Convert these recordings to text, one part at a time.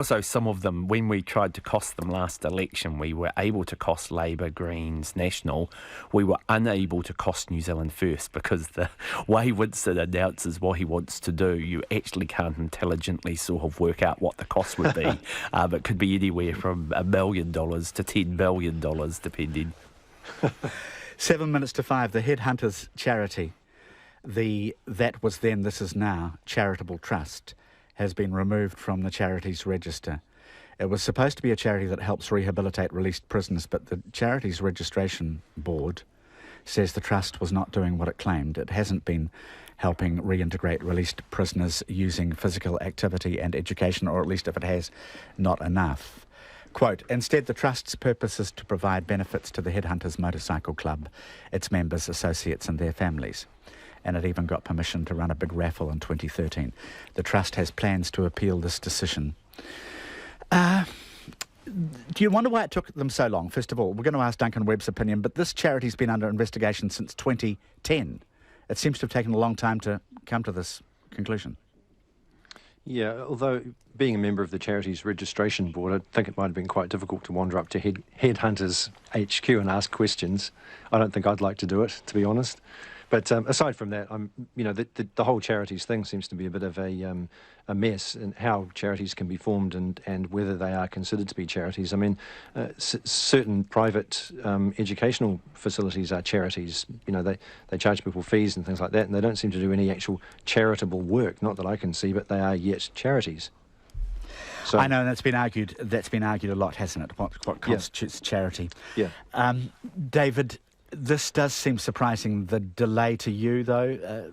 Also, some of them, when we tried to cost them last election, we were able to cost Labour, Greens, National. We were unable to cost New Zealand First because the way Winston announces what he wants to do, you actually can't intelligently sort of work out what the cost would be. It could be anywhere from $1 million to $10 billion, depending. 7 minutes to 5, the Headhunters charity, the That Was Then, This Is Now charitable trust, has been removed from the charities register. It was supposed to be a charity that helps rehabilitate released prisoners, but the charities registration board says the trust was not doing what it claimed. It hasn't been helping reintegrate released prisoners using physical activity and education, or at least if it has, not enough. Quote, instead, the Trust's purpose is to provide benefits to the Headhunters Motorcycle Club, its members, associates and their families. And it even got permission to run a big raffle in 2013. The Trust has plans to appeal this decision. Do you wonder why it took them so long? First of all, we're going to ask Duncan Webb's opinion, but this charity's been under investigation since 2010. It seems to have taken a long time to come to this conclusion. Yeah, although being a member of the Charities Registration Board, I think it might have been quite difficult to wander up to Headhunters HQ and ask questions. I don't think I'd like to do it, to be honest. But aside from that, the whole charities thing seems to be a bit of a mess, and how charities can be formed and whether they are considered to be charities. I mean, certain private educational facilities are charities. You know, they charge people fees and things like that, and they don't seem to do any actual charitable work. Not that I can see, but they are yet charities. So, I know, and that's been argued a lot, hasn't it? What constitutes charity? Yeah. David, this does seem surprising, the delay to you, though.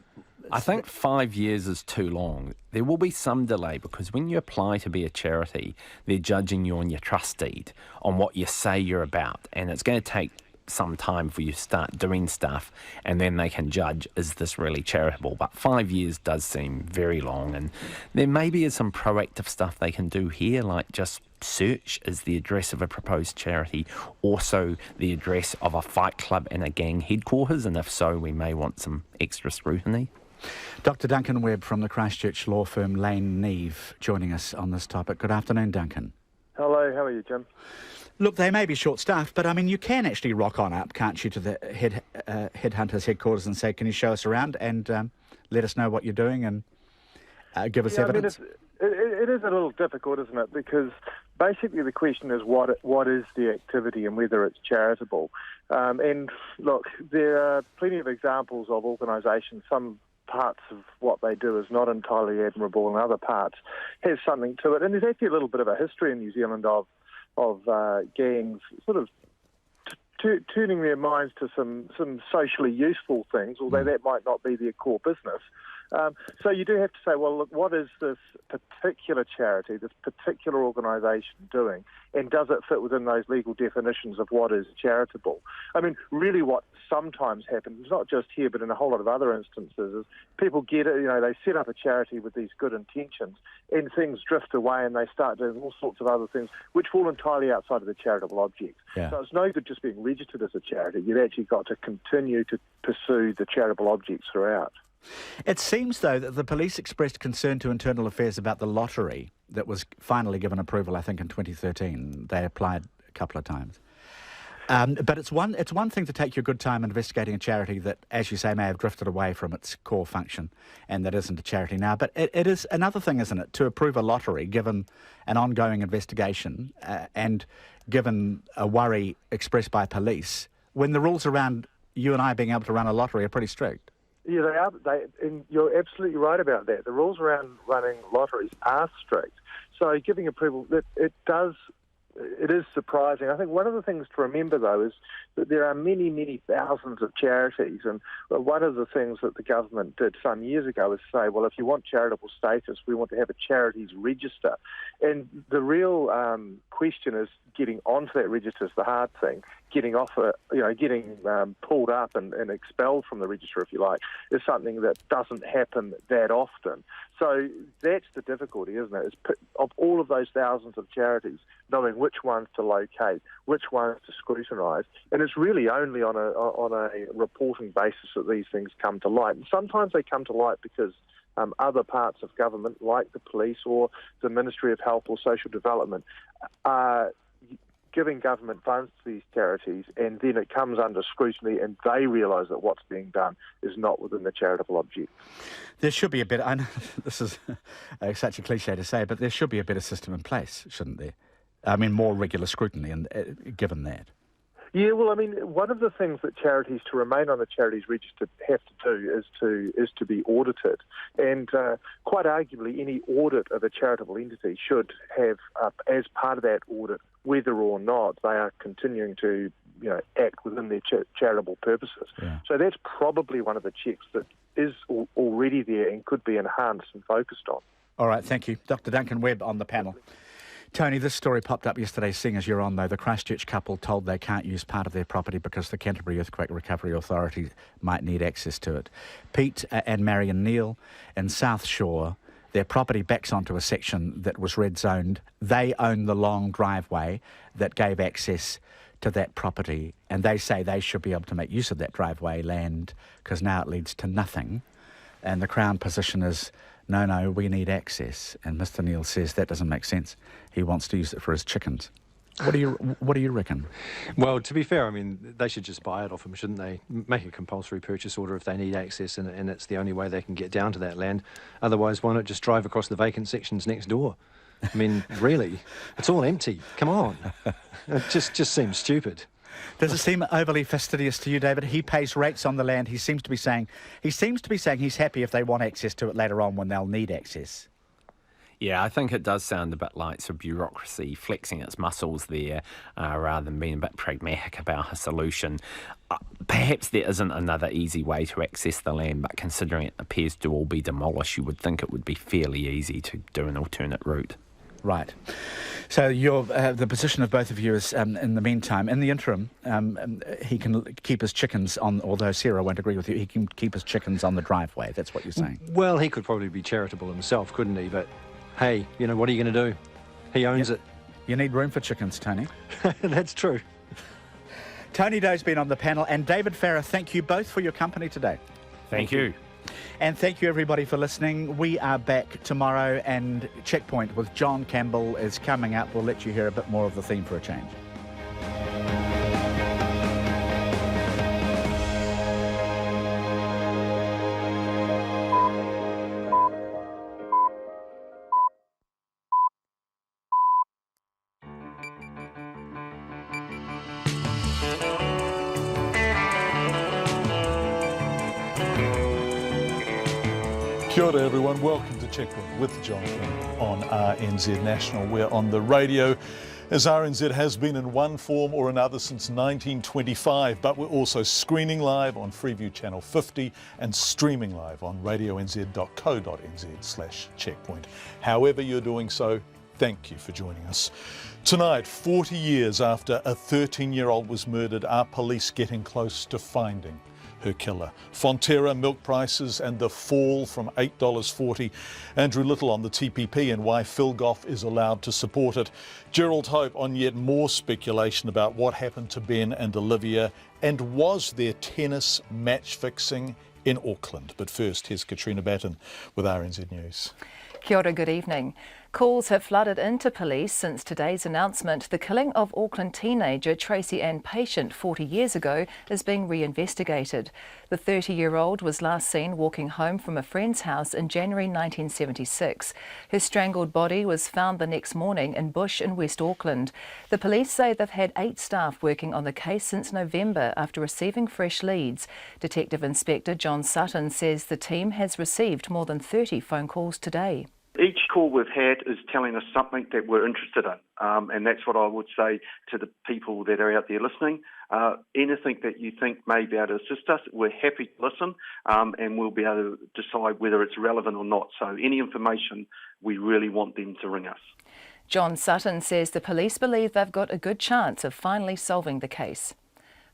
I think 5 years is too long. There will be some delay because when you apply to be a charity, they're judging you on your trust deed, on what you say you're about, and it's going to take some time for you to start doing stuff, and then they can judge, is this really charitable? But 5 years does seem very long, and there maybe is some proactive stuff they can do here, like just search is the address of a proposed charity, also the address of a fight club and a gang headquarters, and if so, we may want some extra scrutiny. Dr. Duncan Webb from the Christchurch law firm Lane Neve joining us on this topic. Good afternoon, Duncan. Hello, how are you, Jim? Look, they may be short-staffed, but I mean, you can actually rock on up, can't you, to the Headhunters headquarters and say, can you show us around and let us know what you're doing and give us evidence? I mean, it is a little difficult, isn't it? Because basically the question is what is the activity and whether it's charitable. And look, there are plenty of examples of organisations, some parts of what they do is not entirely admirable and other parts has something to it. And there's actually a little bit of a history in New Zealand of gangs sort of turning their minds to some socially useful things, although that might not be their core business. So you do have to say, well, look, what is this particular charity, this particular organisation doing, and does it fit within those legal definitions of what is charitable? I mean, really what sometimes happens, not just here, but in a whole lot of other instances, is people get it, they set up a charity with these good intentions, and things drift away and they start doing all sorts of other things which fall entirely outside of the charitable object. Yeah. So it's no good just being registered as a charity. You've actually got to continue to pursue the charitable objects throughout. It seems, though, that the police expressed concern to Internal Affairs about the lottery that was finally given approval, I think, in 2013. They applied a couple of times. But it's one thing to take your good time investigating a charity that, as you say, may have drifted away from its core function and that isn't a charity now. But it is another thing, isn't it, to approve a lottery given an ongoing investigation and given a worry expressed by police when the rules around you and I being able to run a lottery are pretty strict. Yeah, they are. And you're absolutely right about that. The rules around running lotteries are strict. So giving approval, it is surprising. I think one of the things to remember, though, is that there are many, many thousands of charities. And one of the things that the government did some years ago is say, well, if you want charitable status, we want to have a charities register. And the real question is getting onto that register is the hard thing. Getting pulled up and expelled from the register, if you like, is something that doesn't happen that often. So that's the difficulty, isn't it? Of all of those thousands of charities, knowing which ones to locate, which ones to scrutinise, and it's really only on a reporting basis that these things come to light. And sometimes they come to light because other parts of government, like the police or the Ministry of Health or Social Development, are giving government funds to these charities, and then it comes under scrutiny and they realise that what's being done is not within the charitable object. There should be a better, I know this is such a cliche to say, but there should be a better system in place, shouldn't there? I mean, more regular scrutiny, and given that. Yeah, well, I mean, one of the things that charities, to remain on the charities register, have to do is to be audited. And quite arguably, any audit of a charitable entity should have, as part of that audit, whether or not they are continuing to act within their charitable purposes. Yeah. So that's probably one of the checks that is already there and could be enhanced and focused on. All right, thank you. Dr. Duncan Webb on the panel. Tony, this story popped up yesterday, seeing as you're on, though. The Christchurch couple told they can't use part of their property because the Canterbury Earthquake Recovery Authority might need access to it. Pete and Marion Neal in South Shore, their property backs onto a section that was red zoned. They own the long driveway that gave access to that property, and they say they should be able to make use of that driveway land because now it leads to nothing. And the Crown position is, no, we need access. And Mr. Neal says that doesn't make sense. He wants to use it for his chickens. What do you reckon? Well, to be fair, I mean, they should just buy it off him, shouldn't they? Make a compulsory purchase order if they need access, and it's the only way they can get down to that land. Otherwise, why not just drive across the vacant sections next door? I mean, really, it's all empty. Come on. It just seems stupid. Does it seem overly fastidious to you, David? He pays rates on the land. He seems to be saying he's happy if they want access to it later on when they'll need access. Yeah, I think it does sound a bit like sort of bureaucracy flexing its muscles there rather than being a bit pragmatic about a solution. Perhaps there isn't another easy way to access the land, but considering it appears to all be demolished, you would think it would be fairly easy to do an alternate route. Right. So the position of both of you is, in the meantime, in the interim, he can keep his chickens on, although Sarah won't agree with you, he can keep his chickens on the driveway. That's what you're saying. Well, he could probably be charitable himself, couldn't he? But, hey, what are you going to do? He owns it. You need room for chickens, Tony. That's true. Tony Doe's been on the panel, and David Farrer, thank you both for your company today. Thank you. And thank you, everybody, for listening. We are back tomorrow, and Checkpoint with John Campbell is coming up. We'll let you hear a bit more of the theme for a change. Kia ora everyone, welcome to Checkpoint with John Campbell on RNZ National. We're on the radio, as RNZ has been in one form or another since 1925, but we're also screening live on Freeview Channel 50 and streaming live on radionz.co.nz/checkpoint. However you're doing so, thank you for joining us. Tonight, 40 years after a 13-year-old was murdered, are police getting close to finding her killer? Fonterra, milk prices and the fall from $8.40. Andrew Little on the TPP and why Phil Goff is allowed to support it. Gerald Hope on yet more speculation about what happened to Ben and Olivia, and was there tennis match fixing in Auckland? But first, here's Katrina Batten with RNZ News. Kia ora, good evening. Calls have flooded into police since today's announcement the killing of Auckland teenager Tracy Ann Patient 40 years ago is being reinvestigated. The 30-year-old was last seen walking home from a friend's house in January 1976. Her strangled body was found the next morning in bush in West Auckland. The police say they've had 8 staff working on the case since November after receiving fresh leads. Detective Inspector John Sutton says the team has received more than 30 phone calls today. Each call we've had is telling us something that we're interested in, and that's what I would say to the people that are out there listening. Anything that you think may be able to assist us, we're happy to listen, and we'll be able to decide whether it's relevant or not. So any information, we really want them to ring us. John Sutton says the police believe they've got a good chance of finally solving the case.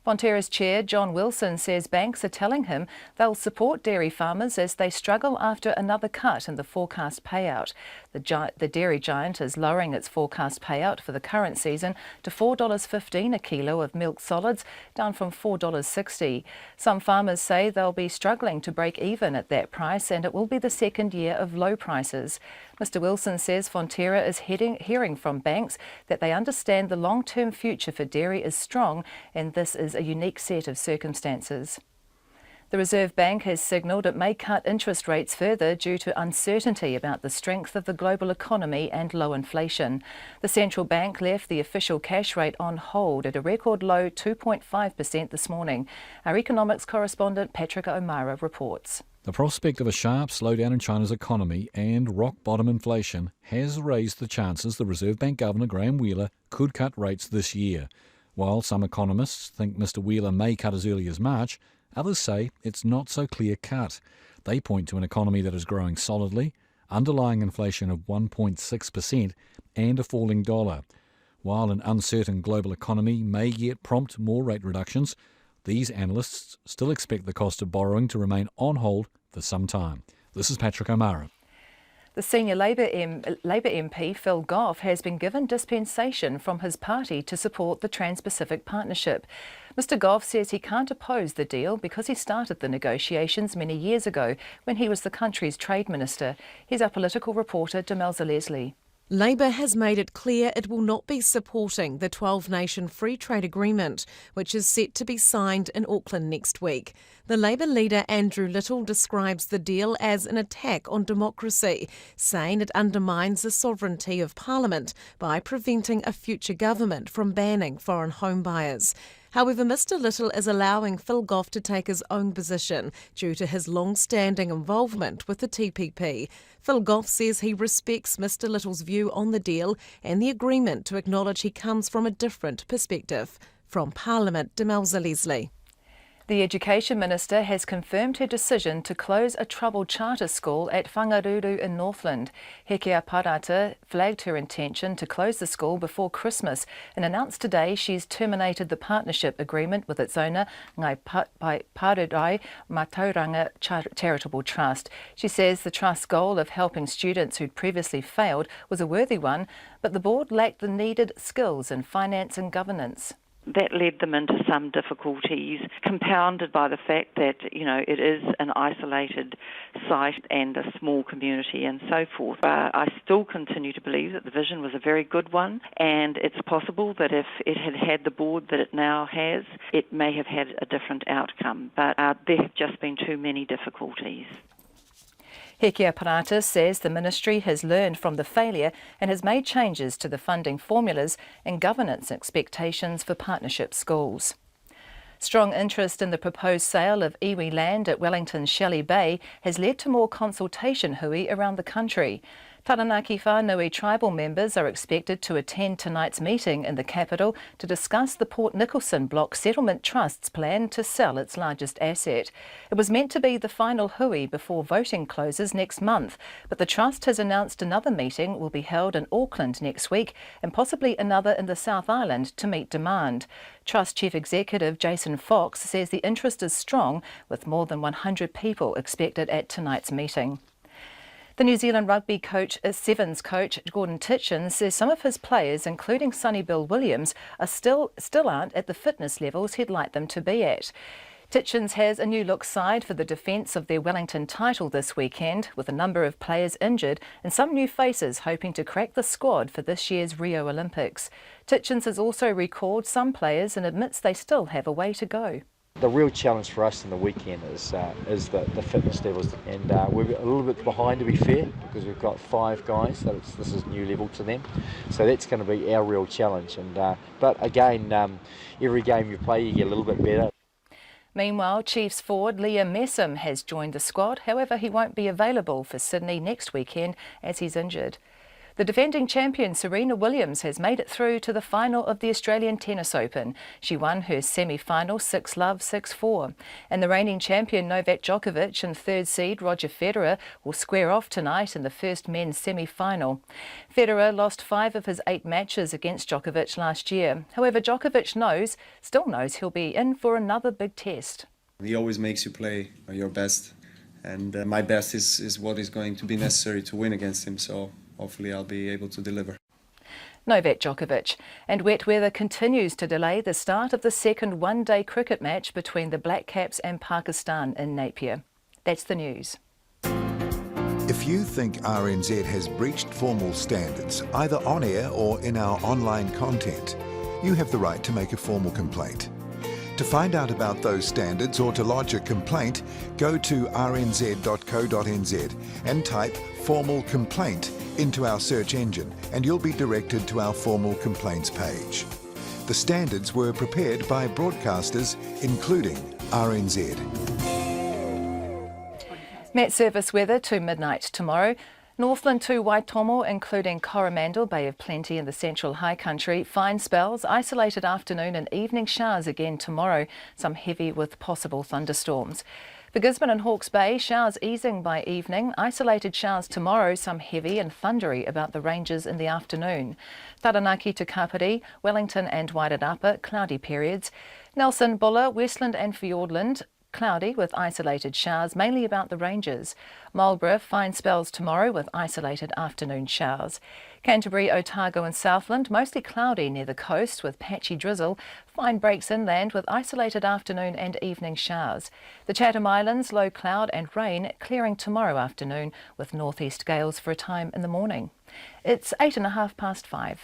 Fonterra's chair, John Wilson, says banks are telling him they'll support dairy farmers as they struggle after another cut in the forecast payout. The dairy giant is lowering its forecast payout for the current season to $4.15 a kilo of milk solids, down from $4.60. Some farmers say they'll be struggling to break even at that price, and it will be the second year of low prices. Mr Wilson says Fonterra is hearing from banks that they understand the long-term future for dairy is strong, and this is a unique set of circumstances. The Reserve Bank has signalled it may cut interest rates further due to uncertainty about the strength of the global economy and low inflation. The central bank left the official cash rate on hold at a record low 2.5% this morning. Our economics correspondent Patrick O'Mara reports. The prospect of a sharp slowdown in China's economy and rock-bottom inflation has raised the chances the Reserve Bank Governor Graham Wheeler could cut rates this year. While some economists think Mr Wheeler may cut as early as March, others say it's not so clear-cut. They point to an economy that is growing solidly, underlying inflation of 1.6% and a falling dollar. While an uncertain global economy may yet prompt more rate reductions, these analysts still expect the cost of borrowing to remain on hold for some time. This is Patrick O'Mara. The senior Labour MP Phil Goff has been given dispensation from his party to support the Trans-Pacific Partnership. Mr Goff says he can't oppose the deal because he started the negotiations many years ago when he was the country's trade minister. Here's our political reporter Demelza Leslie. Labour has made it clear it will not be supporting the 12-nation free trade agreement, which is set to be signed in Auckland next week. The Labour leader Andrew Little describes the deal as an attack on democracy, saying it undermines the sovereignty of Parliament by preventing a future government from banning foreign home buyers. However, Mr Little is allowing Phil Goff to take his own position due to his long-standing involvement with the TPP. Phil Goff says he respects Mr Little's view on the deal and the agreement to acknowledge he comes from a different perspective. From Parliament, Demelza Leslie. The Education Minister has confirmed her decision to close a troubled charter school at Whangaruru in Northland. Hekea Parata flagged her intention to close the school before Christmas and announced today she's terminated the partnership agreement with its owner, Ngai Parurai Matauranga Charitable Trust. She says the trust's goal of helping students who'd previously failed was a worthy one, but the board lacked the needed skills in finance and governance. That led them into some difficulties, compounded by the fact that, it is an isolated site and a small community and so forth. I still continue to believe that the vision was a very good one, and it's possible that if it had had the board that it now has, it may have had a different outcome. But there have just been too many difficulties. Hekea Parata says the ministry has learned from the failure and has made changes to the funding formulas and governance expectations for partnership schools. Strong interest in the proposed sale of iwi land at Wellington's Shelley Bay has led to more consultation hui around the country. Taranaki Whanui tribal members are expected to attend tonight's meeting in the capital to discuss the Port Nicholson Block Settlement Trust's plan to sell its largest asset. It was meant to be the final hui before voting closes next month, but the Trust has announced another meeting will be held in Auckland next week and possibly another in the South Island to meet demand. Trust Chief Executive Jason Fox says the interest is strong, with more than 100 people expected at tonight's meeting. The New Zealand Rugby Sevens coach Gordon Titchens says some of his players, including Sonny Bill Williams, are still aren't at the fitness levels he'd like them to be at. Titchens has a new look side for the defence of their Wellington title this weekend, with a number of players injured and some new faces hoping to crack the squad for this year's Rio Olympics. Titchens has also recalled some players and admits they still have a way to go. The real challenge for us in the weekend is the fitness levels, and we're a little bit behind, to be fair, because we've got 5 guys, so this is new level to them. So that's going to be our real challenge. But again, every game you play, you get a little bit better. Meanwhile, Chiefs forward Liam Messam has joined the squad. However, he won't be available for Sydney next weekend as he's injured. The defending champion Serena Williams has made it through to the final of the Australian Tennis Open. She won her semi-final 6-love, 6-4. And the reigning champion Novak Djokovic and third seed Roger Federer will square off tonight in the first men's semi-final. Federer lost 5 of his 8 matches against Djokovic last year. However, Djokovic still knows he'll be in for another big test. He always makes you play your best, and my best is what is going to be necessary to win against him. So hopefully I'll be able to deliver. Novak Djokovic. And wet weather continues to delay the start of the second one-day cricket match between the Black Caps and Pakistan in Napier. That's the news. If you think RNZ has breached formal standards, either on air or in our online content, you have the right to make a formal complaint. To find out about those standards or to lodge a complaint, go to rnz.co.nz and type formal complaint into our search engine and you'll be directed to our formal complaints page. The standards were prepared by broadcasters including RNZ. Met service weather to midnight tomorrow. Northland to Waitomo, including Coromandel, Bay of Plenty in the central high country. Fine spells, isolated afternoon and evening showers again tomorrow, some heavy with possible thunderstorms. For Gisborne and Hawke's Bay, showers easing by evening. Isolated showers tomorrow, some heavy and thundery about the ranges in the afternoon. Taranaki to Kapiti, Wellington and Wairarapa, cloudy periods. Nelson, Buller, Westland and Fiordland, cloudy with isolated showers, mainly about the ranges. Marlborough, fine spells tomorrow with isolated afternoon showers. Canterbury, Otago and Southland, mostly cloudy near the coast with patchy drizzle. Fine breaks inland with isolated afternoon and evening showers. The Chatham Islands, low cloud and rain, clearing tomorrow afternoon with northeast gales for a time in the morning. It's 5:08.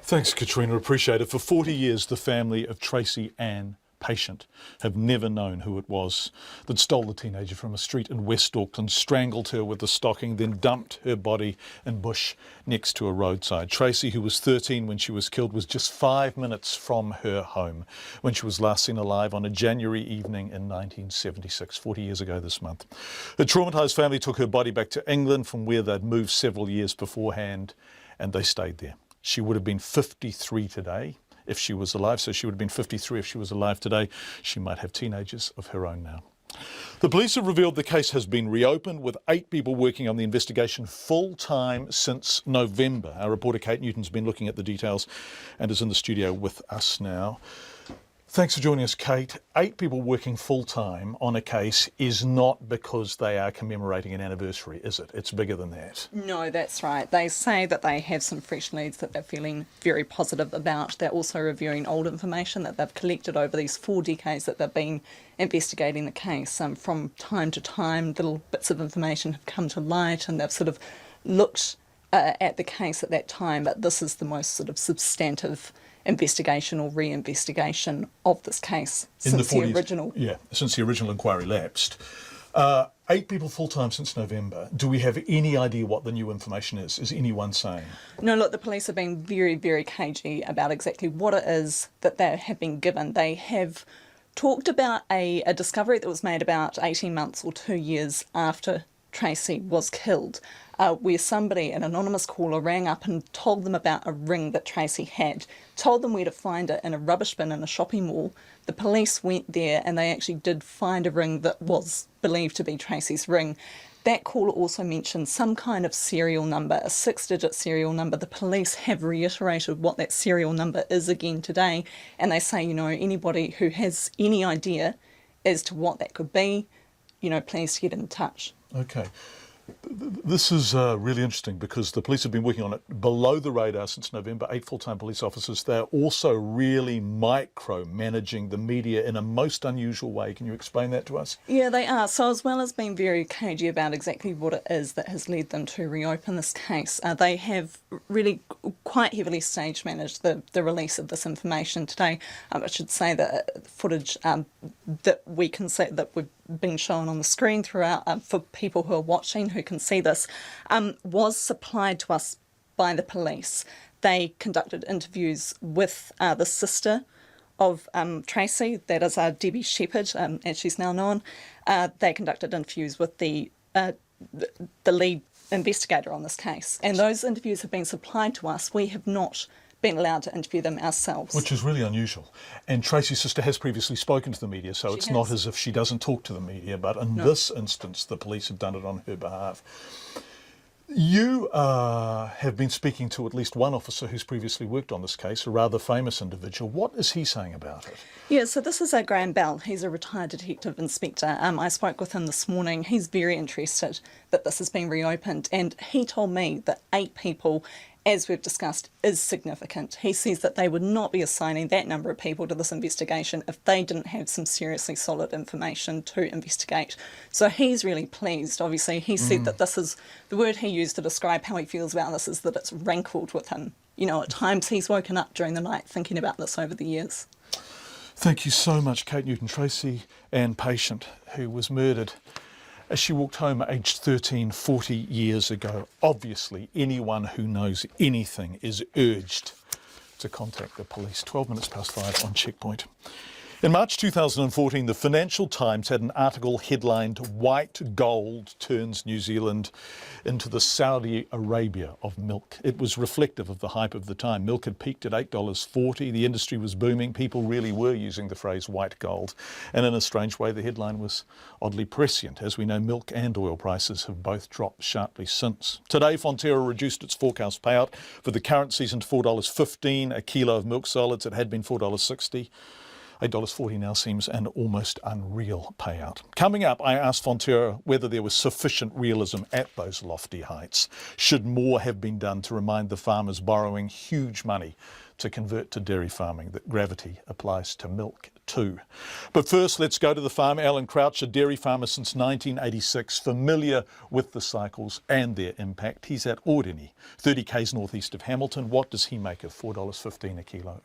Thanks, Katrina. Appreciate it. For 40 years, the family of Tracy Ann Patient have never known who it was that stole the teenager from a street in West Auckland, strangled her with a stocking, then dumped her body in bush next to a roadside. Tracy, who was 13 when she was killed, was just 5 minutes from her home when she was last seen alive on a January evening in 1976, 40 years ago this month. Her traumatised family took her body back to England from where they'd moved several years beforehand, and they stayed there. She would have been 53 today if she was alive, so she would have been 53 if she was alive today. She might have teenagers of her own now. The police have revealed the case has been reopened with 8 people working on the investigation full-time since November. Our reporter Kate Newton's been looking at the details and is in the studio with us now. Thanks for joining us, Kate. 8 people working full-time on a case is not because they are commemorating an anniversary, is it? It's bigger than that. No, that's right. They say that they have some fresh leads that they're feeling very positive about. They're also reviewing old information that they've collected over these 4 decades that they've been investigating the case. From time to time, little bits of information have come to light and they've sort of looked at the case at that time, but this is the most sort of substantive investigation or re-investigation of this case since the original. Yeah, since the original inquiry lapsed. 8 people full-time since November. Do we have any idea what the new information is? Is anyone saying? No, look, the police have been very, very cagey about exactly what it is that they have been given. They have talked about a discovery that was made about 18 months or 2 years after Tracy was killed, where somebody, an anonymous caller, rang up and told them about a ring that Tracy had, told them where to find it in a rubbish bin in a shopping mall. The police went there and they actually did find a ring that was believed to be Tracy's ring. That caller also mentioned some kind of serial number, a 6-digit serial number. The police have reiterated what that serial number is again today, and they say, anybody who has any idea as to what that could be, please get in touch. Okay. This is really interesting because the police have been working on it below the radar since November. 8 full-time police officers. They're also really micro-managing the media in a most unusual way. Can you explain that to us? Yeah, they are. So as well as being very cagey about exactly what it is that has led them to reopen this case, they have really quite heavily stage managed the release of this information today. I should say that footage that we can see, that we've been shown on the screen throughout for people who are watching who can see this, was supplied to us by the police. They conducted interviews with the sister of Tracy, that is Debbie Shepherd, as she's now known. They conducted interviews with the lead investigator on this case, and those interviews have been supplied to us. We have not been allowed to interview them ourselves. Which is really unusual. And Tracy's sister has previously spoken to the media, so it's not as if she doesn't talk to the media, but in this instance, the police have done it on her behalf. You have been speaking to at least one officer who's previously worked on this case, a rather famous individual. What is he saying about it? Yeah, so this is Graham Bell. He's a retired detective inspector. I spoke with him this morning. He's very interested that this has been reopened, and he told me that 8 people, as we've discussed, is significant. He says that they would not be assigning that number of people to this investigation if they didn't have some seriously solid information to investigate. So he's really pleased. Obviously, he said that this is, the word he used to describe how he feels about this is that it's rankled with him. You know, at times he's woken up during the night thinking about this over the years. Thank you so much, Kate Newton-Tracy, Ann Patient, who was murdered as she walked home aged 13, 40 years ago. Obviously, anyone who knows anything is urged to contact the police. 12 minutes past 5 on Checkpoint. In March 2014, the Financial Times had an article headlined "White Gold Turns New Zealand into the Saudi Arabia of Milk." It was reflective of the hype of the time. Milk had peaked at $8.40. The industry was booming. People really were using the phrase white gold. And in a strange way, the headline was oddly prescient. As we know, milk and oil prices have both dropped sharply since. Today, Fonterra reduced its forecast payout for the current season to $4.15 a kilo of milk solids. It had been $4.60. $8.40 now seems an almost unreal payout. Coming up, I asked Fonterra whether there was sufficient realism at those lofty heights. Should more have been done to remind the farmers borrowing huge money to convert to dairy farming that gravity applies to milk too? But first, let's go to the farm. Alan Crouch, a dairy farmer since 1986, familiar with the cycles and their impact. He's at Ordini, 30 k's northeast of Hamilton. What does he make of $4.15 a kilo?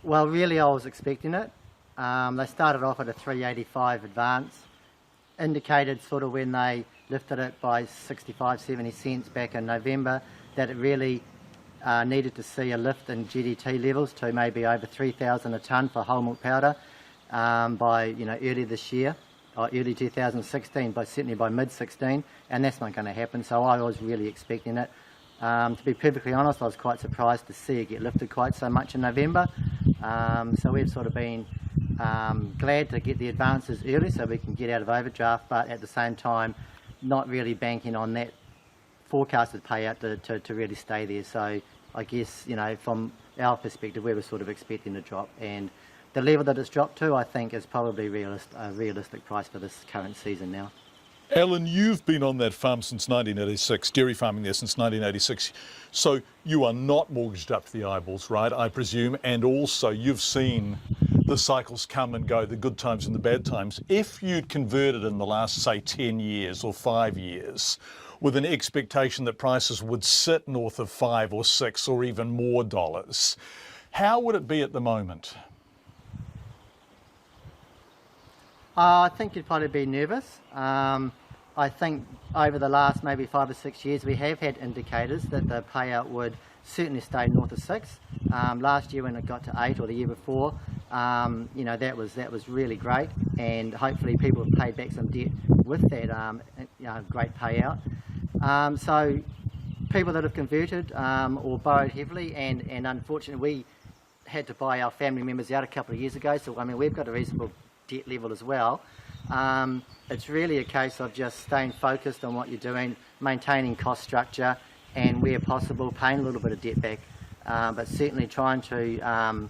Well, really, I was expecting it. They started off at a $3.85 advance, indicated sort of when they lifted it by 65-70 cents back in November that it really needed to see a lift in GDT levels to maybe over 3,000 a tonne for whole milk powder by early this year, or early 2016, but certainly by mid-16, and that's not going to happen. So I was really expecting it. To be perfectly honest, I was quite surprised to see it get lifted quite so much in November. So we've sort of been glad to get the advances early so we can get out of overdraft, but at the same time not really banking on that forecasted payout to really stay there. So I guess, from our perspective, we were sort of expecting a drop, and the level that it's dropped to, I think, is probably a realistic price for this current season now. Alan, you've been on that farm since 1986, dairy farming there since 1986, so you are not mortgaged up to the eyeballs, right, I presume, and also you've seen the cycles come and go, the good times and the bad times. If you'd converted in the last, say, 10 years or 5 years with an expectation that prices would sit north of $5 or $6 or even more dollars, how would it be at the moment? I think you'd probably be nervous. I think over the last maybe 5 or 6 years we have had indicators that the payout would certainly stay north of 6. Last year when it got to 8, or the year before, that was really great, and hopefully people have paid back some debt with that great payout. So people that have converted or borrowed heavily, and unfortunately we had to buy our family members out a couple of years ago, so we've got a reasonable debt level as well. It's really a case of just staying focused on what you're doing, maintaining cost structure, and where possible paying a little bit of debt back, but certainly trying to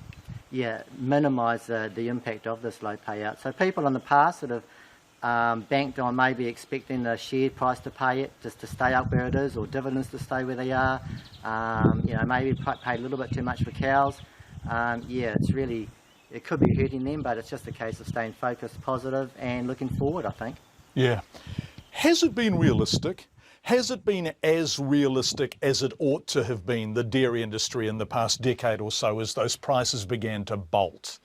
minimise the impact of this low payout. So people in the past that have banked on maybe expecting the share price to pay it just to stay up where it is, or dividends to stay where they are, maybe paid a little bit too much for cows. It could be hurting them, but it's just a case of staying focused, positive, and looking forward, I think. Yeah. Has it been realistic? Has it been as realistic as it ought to have been, the dairy industry, in the past decade or so, as those prices began to bolt?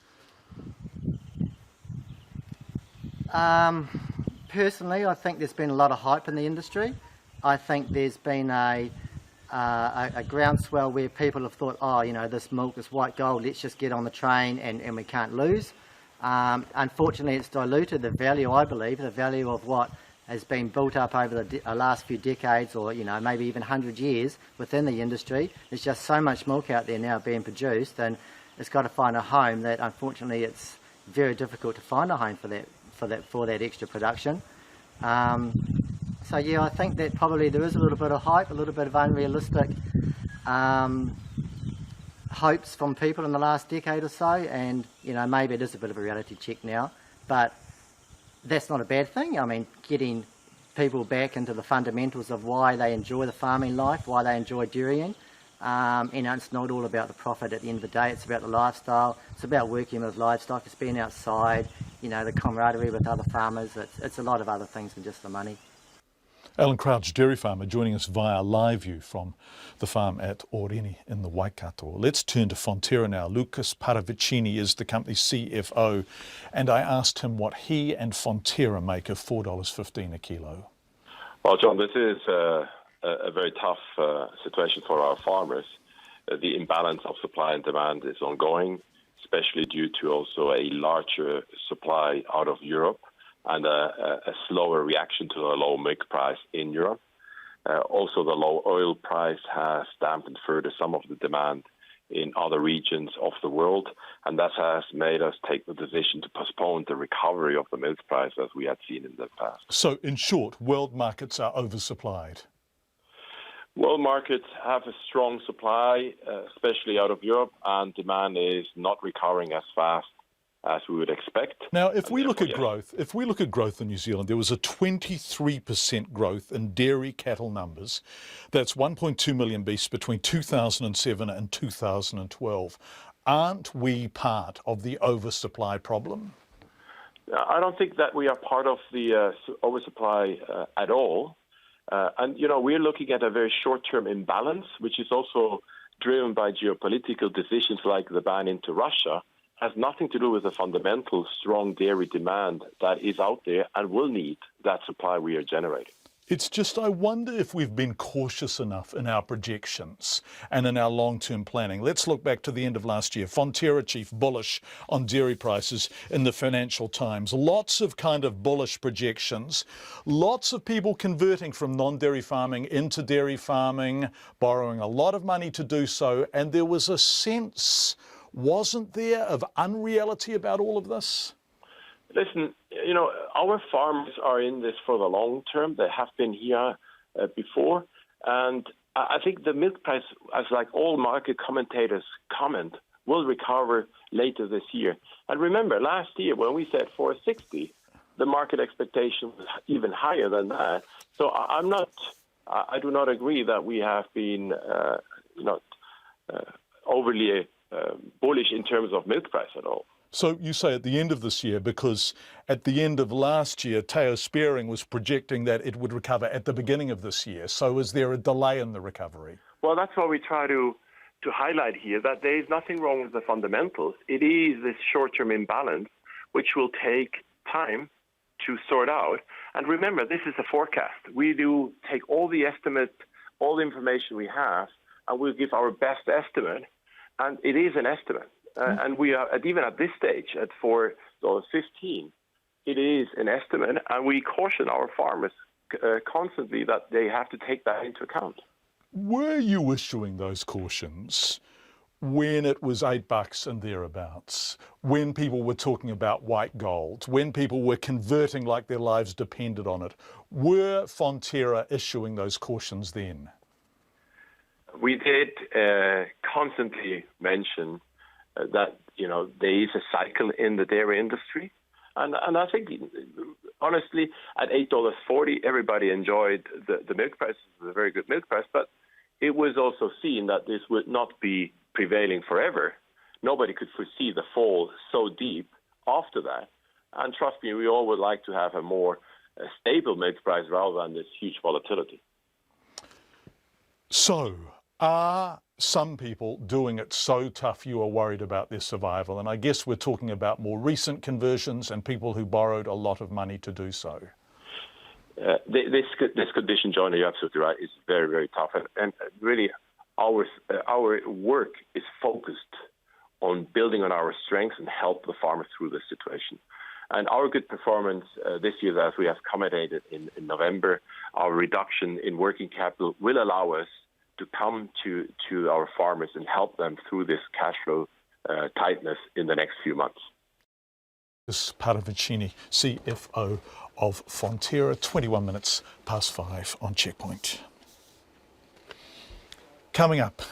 Personally, I think there's been a lot of hype in the industry. I think there's been a groundswell where people have thought, this milk is white gold, let's just get on the train and we can't lose. Unfortunately, it's diluted the value, I believe, the value of what has been built up over the last few decades, or maybe even 100 years within the industry. There's just so much milk out there now being produced, and it's got to find a home that, unfortunately, it's very difficult to find a home for that extra production. So yeah, I think that probably there is a little bit of hype, a little bit of unrealistic hopes from people in the last decade or so, and maybe it is a bit of a reality check now, but that's not a bad thing. I mean, getting people back into the fundamentals of why they enjoy the farming life, why they enjoy dairying. It's not all about the profit at the end of the day. It's about the lifestyle. It's about working with livestock. It's being outside, the camaraderie with other farmers. It's a lot of other things than just the money. Alan Crouch, dairy farmer, joining us via live view from the farm at Oreni in the Waikato. Let's turn to Fonterra now. Lucas Paravicini is the company's CFO, and I asked him what he and Fonterra make of $4.15 a kilo. Well, John, this is a very tough situation for our farmers. The imbalance of supply and demand is ongoing, especially due to also a larger supply out of Europe and a slower reaction to the low milk price in Europe. Also, the low oil price has dampened further some of the demand in other regions of the world, and that has made us take the decision to postpone the recovery of the milk price as we had seen in the past. So, in short, world markets are oversupplied. World markets have a strong supply, especially out of Europe, and demand is not recovering as fast as we would expect. Now, if we look at growth in New Zealand, there was a 23% growth in dairy cattle numbers. That's 1.2 million beasts between 2007 and 2012. Aren't we part of the oversupply problem? I don't think that we are part of the oversupply at all. We're looking at a very short-term imbalance, which is also driven by geopolitical decisions like the ban into Russia. Has nothing to do with the fundamental strong dairy demand that is out there and will need that supply we are generating. It's just, I wonder if we've been cautious enough in our projections and in our long-term planning. Let's look back to the end of last year. Fonterra chief bullish on dairy prices in the Financial Times. Lots of kind of bullish projections. Lots of people converting from non-dairy farming into dairy farming, borrowing a lot of money to do so. And there was a sense, wasn't there, of unreality about all of this? Listen, our farmers are in this for the long term. They have been here before. And I think the milk price, as like all market commentators comment, will recover later this year. And remember, last year when we said $4.60, the market expectation was even higher than that. So I do not agree that we have been overly bullish in terms of milk price at all. So you say at the end of this year, because at the end of last year, Teo Spearing was projecting that it would recover at the beginning of this year. So is there a delay in the recovery? Well, that's what we try to highlight here, that there is nothing wrong with the fundamentals. It is this short-term imbalance, which will take time to sort out. And remember, this is a forecast. We do take all the estimates, all the information we have, and we'll give our best estimate. And it is an estimate. And we are, even at this stage, at $4.15, it is an estimate, and we caution our farmers constantly that they have to take that into account. Were you issuing those cautions when it was $8 and thereabouts, when people were talking about white gold, when people were converting like their lives depended on it? Were Fonterra issuing those cautions then? We did constantly mention that, there is a cycle in the dairy industry. And I think, honestly, at $8.40, everybody enjoyed the milk price. It was a very good milk price, but it was also seen that this would not be prevailing forever. Nobody could foresee the fall so deep after that. And trust me, we all would like to have a more stable milk price rather than this huge volatility. So, are some people doing it so tough you are worried about their survival? And I guess we're talking about more recent conversions and people who borrowed a lot of money to do so. This condition, John, you're absolutely right, is very, very tough. And really, our work is focused on building on our strengths and help the farmers through this situation. And our good performance this year, as we have commented in November, our reduction in working capital will allow us to come to our farmers and help them through this cash flow tightness in the next few months. is Paravicini, CFO of Fonterra. 21 minutes past 5 on Checkpoint. Coming up,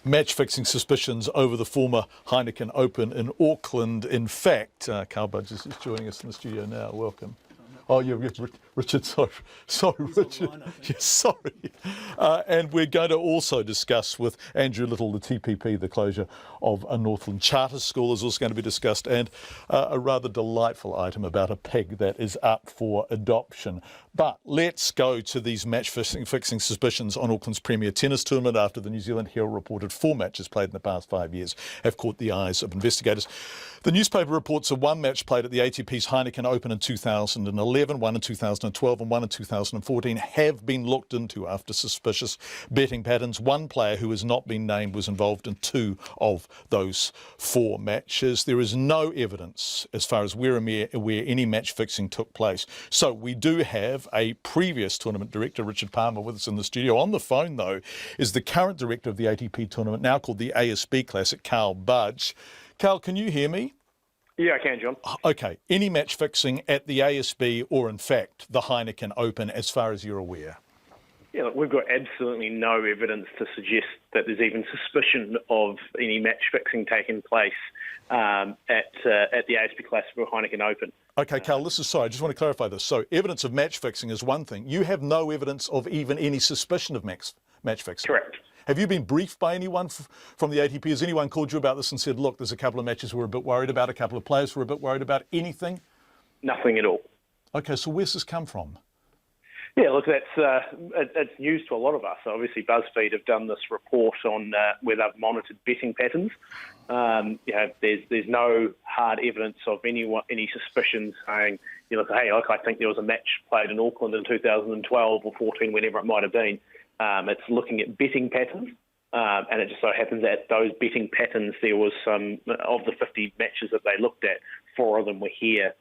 match-fixing suspicions over the former Heineken Open in Auckland. In fact, Carl Budges is joining us in the studio now. Welcome. Oh, yeah, Richard, sorry, Richard. Yes, sorry. And we're going to also discuss with Andrew Little, the TPP, the closure of a Northland charter school is also going to be discussed, and a rather delightful item about a pig that is up for adoption. But let's go to these match-fixing suspicions on Auckland's premier tennis tournament after the New Zealand Herald reported 4 matches played in the past 5 years have caught the eyes of investigators. The newspaper reports that 1 match played at the ATP's Heineken Open in 2011, 1 in 2012 and 1 in 2014 have been looked into after suspicious betting patterns. 1 player who has not been named was involved in 2 of those 4 matches. There is no evidence, as far as we're aware, any match fixing took place. So we do have a previous tournament director, Richard Palmer, with us in the studio. On the phone, though, is the current director of the ATP tournament, now called the ASB Classic, Carl Budge. Carl, can you hear me? Yeah, I can, John. Okay. Any match fixing at the ASB or, in fact, the Heineken Open, as far as you're aware? Yeah, look, we've got absolutely no evidence to suggest that there's even suspicion of any match fixing taking place at the ASB Classic or Heineken Open. Okay, Carl, I just want to clarify this. So evidence of match fixing is one thing. You have no evidence of even any suspicion of match fixing? Correct. Have you been briefed by anyone from the ATP? Has anyone called you about this and said, look, there's a couple of matches we're a bit worried about, a couple of players we're a bit worried about, anything? Nothing at all. Okay, so where's this come from? Yeah, look, it's news to a lot of us. Obviously, BuzzFeed have done this report on where they've monitored betting patterns. There's no hard evidence of any suspicions saying, hey, look, I think there was a match played in Auckland in 2012 or 14, whenever it might have been. It's looking at betting patterns, and it just so happens that those betting patterns, there was some of the 50 matches that they looked at, 4 of them were here,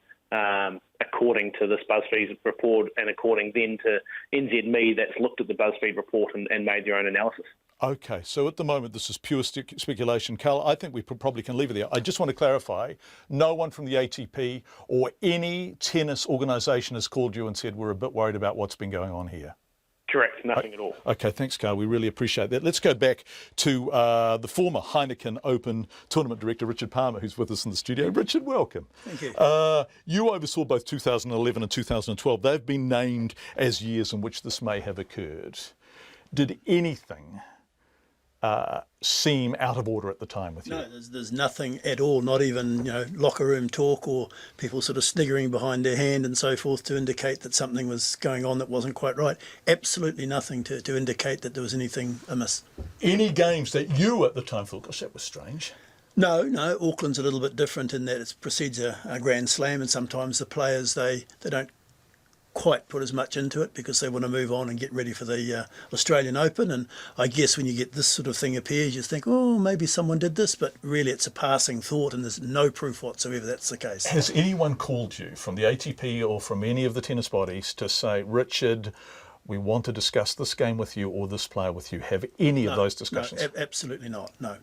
according to this BuzzFeed report, and according then to NZME, that's looked at the BuzzFeed report and made their own analysis. Okay, so at the moment this is pure speculation. Carl, I think we probably can leave it there. I just want to clarify, no one from the ATP or any tennis organisation has called you and said we're a bit worried about what's been going on here? Correct, nothing at all. Okay, thanks, Carl. We really appreciate that. Let's go back to the former Heineken Open tournament director, Richard Palmer, who's with us in the studio. Richard, welcome. Thank you. You oversaw both 2011 and 2012. They've been named as years in which this may have occurred. Did anything seem out of order at the time with you? No, there's nothing at all, not even locker room talk or people sort of sniggering behind their hand and so forth to indicate that something was going on that wasn't quite right. Absolutely nothing to indicate that there was anything amiss. Any games that you at the time thought, gosh, that was strange? No, Auckland's a little bit different in that it precedes a Grand Slam, and sometimes the players, they don't quite put as much into it because they want to move on and get ready for the Australian Open. And I guess when you get this sort of thing appears, you think, oh, maybe someone did this, but really it's a passing thought and there's no proof whatsoever that's the case. Has anyone called you from the ATP or from any of the tennis bodies to say, Richard, we want to discuss this game with you or this player with you? Have any of those discussions? No, absolutely not, no.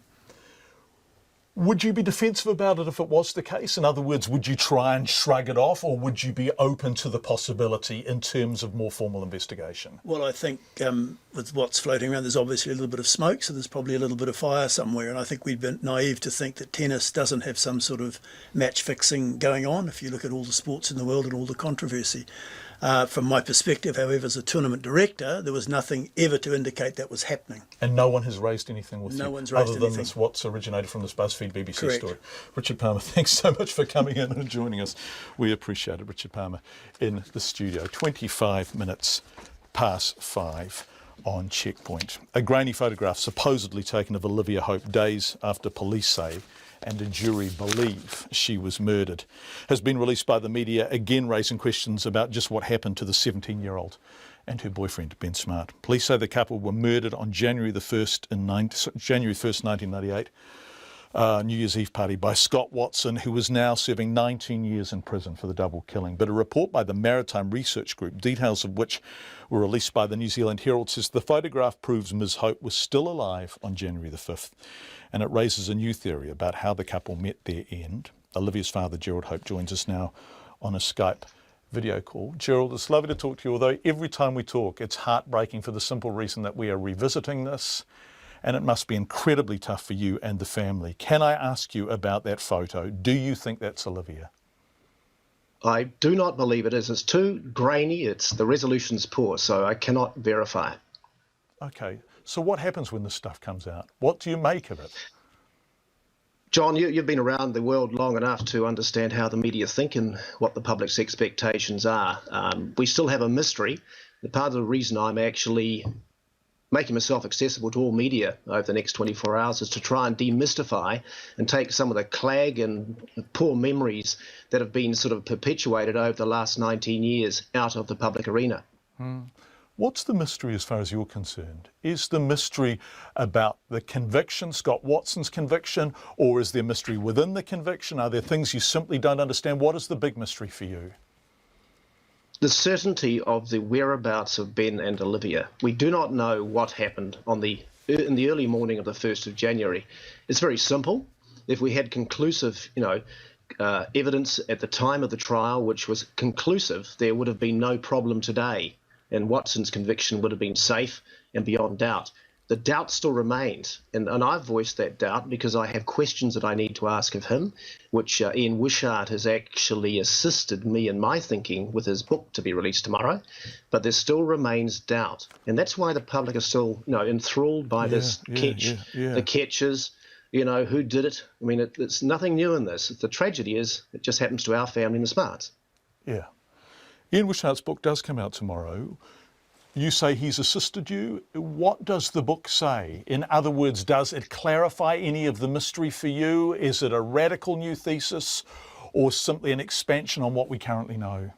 Would you be defensive about it if it was the case? In other words, would you try and shrug it off, or would you be open to the possibility in terms of more formal investigation? Well, I think with what's floating around, there's obviously a little bit of smoke, so there's probably a little bit of fire somewhere. And I think we'd been naive to think that tennis doesn't have some sort of match fixing going on, if you look at all the sports in the world and all the controversy. From my perspective, however, as a tournament director, there was nothing ever to indicate that was happening. And no one has raised anything with you? No one's raised anything. Other than this, what's originated from this BuzzFeed BBC Correct. story. Richard Palmer, thanks so much for coming in and joining us. We appreciate it. Richard Palmer in the studio. 25 minutes past 5 on Checkpoint. A grainy photograph supposedly taken of Olivia Hope days after police say and a jury believe she was murdered has been released by the media, again raising questions about just what happened to the 17-year-old and her boyfriend, Ben Smart. Police say the couple were murdered on January 1st, 1998, New Year's Eve party by Scott Watson, who is now serving 19 years in prison for the double killing. But a report by the Maritime Research Group, details of which were released by the New Zealand Herald, says the photograph proves Ms Hope was still alive on January the 5th. And it raises a new theory about how the couple met their end. Olivia's father, Gerald Hope, joins us now on a Skype video call. Gerald, it's lovely to talk to you, although every time we talk, it's heartbreaking for the simple reason that we are revisiting this, and it must be incredibly tough for you and the family. Can I ask you about that photo? Do you think that's Olivia? I do not believe it is. It's too grainy. The resolution's poor, so I cannot verify it. Okay, so what happens when this stuff comes out? What do you make of it? John, you've been around the world long enough to understand how the media think and what the public's expectations are. We still have a mystery. The part of the reason I'm actually making myself accessible to all media over the next 24 hours is to try and demystify and take some of the clag and poor memories that have been sort of perpetuated over the last 19 years out of the public arena. What's the mystery as far as you're concerned? Is the mystery about the conviction, Scott Watson's conviction, or is there mystery within the conviction? Are there things you simply don't understand? What is the big mystery for you? The certainty of the whereabouts of Ben and Olivia. We do not know what happened in the early morning of the 1st of January. It's very simple. If we had conclusive, evidence at the time of the trial, which was conclusive, there would have been no problem today, and Watson's conviction would have been safe and beyond doubt. The doubt still remains, and I've voiced that doubt because I have questions that I need to ask of him, which Ian Wishart has actually assisted me in my thinking with his book to be released tomorrow, but there still remains doubt, and that's why the public are still, enthralled by this catch, the catches, who did it. I mean, it's nothing new in this. The tragedy is it just happens to our family in the Smarts. Yeah. Ian Wishart's book does come out tomorrow. You say he's assisted you. What does the book say? In other words, does it clarify any of the mystery for you? Is it a radical new thesis or simply an expansion on what we currently know?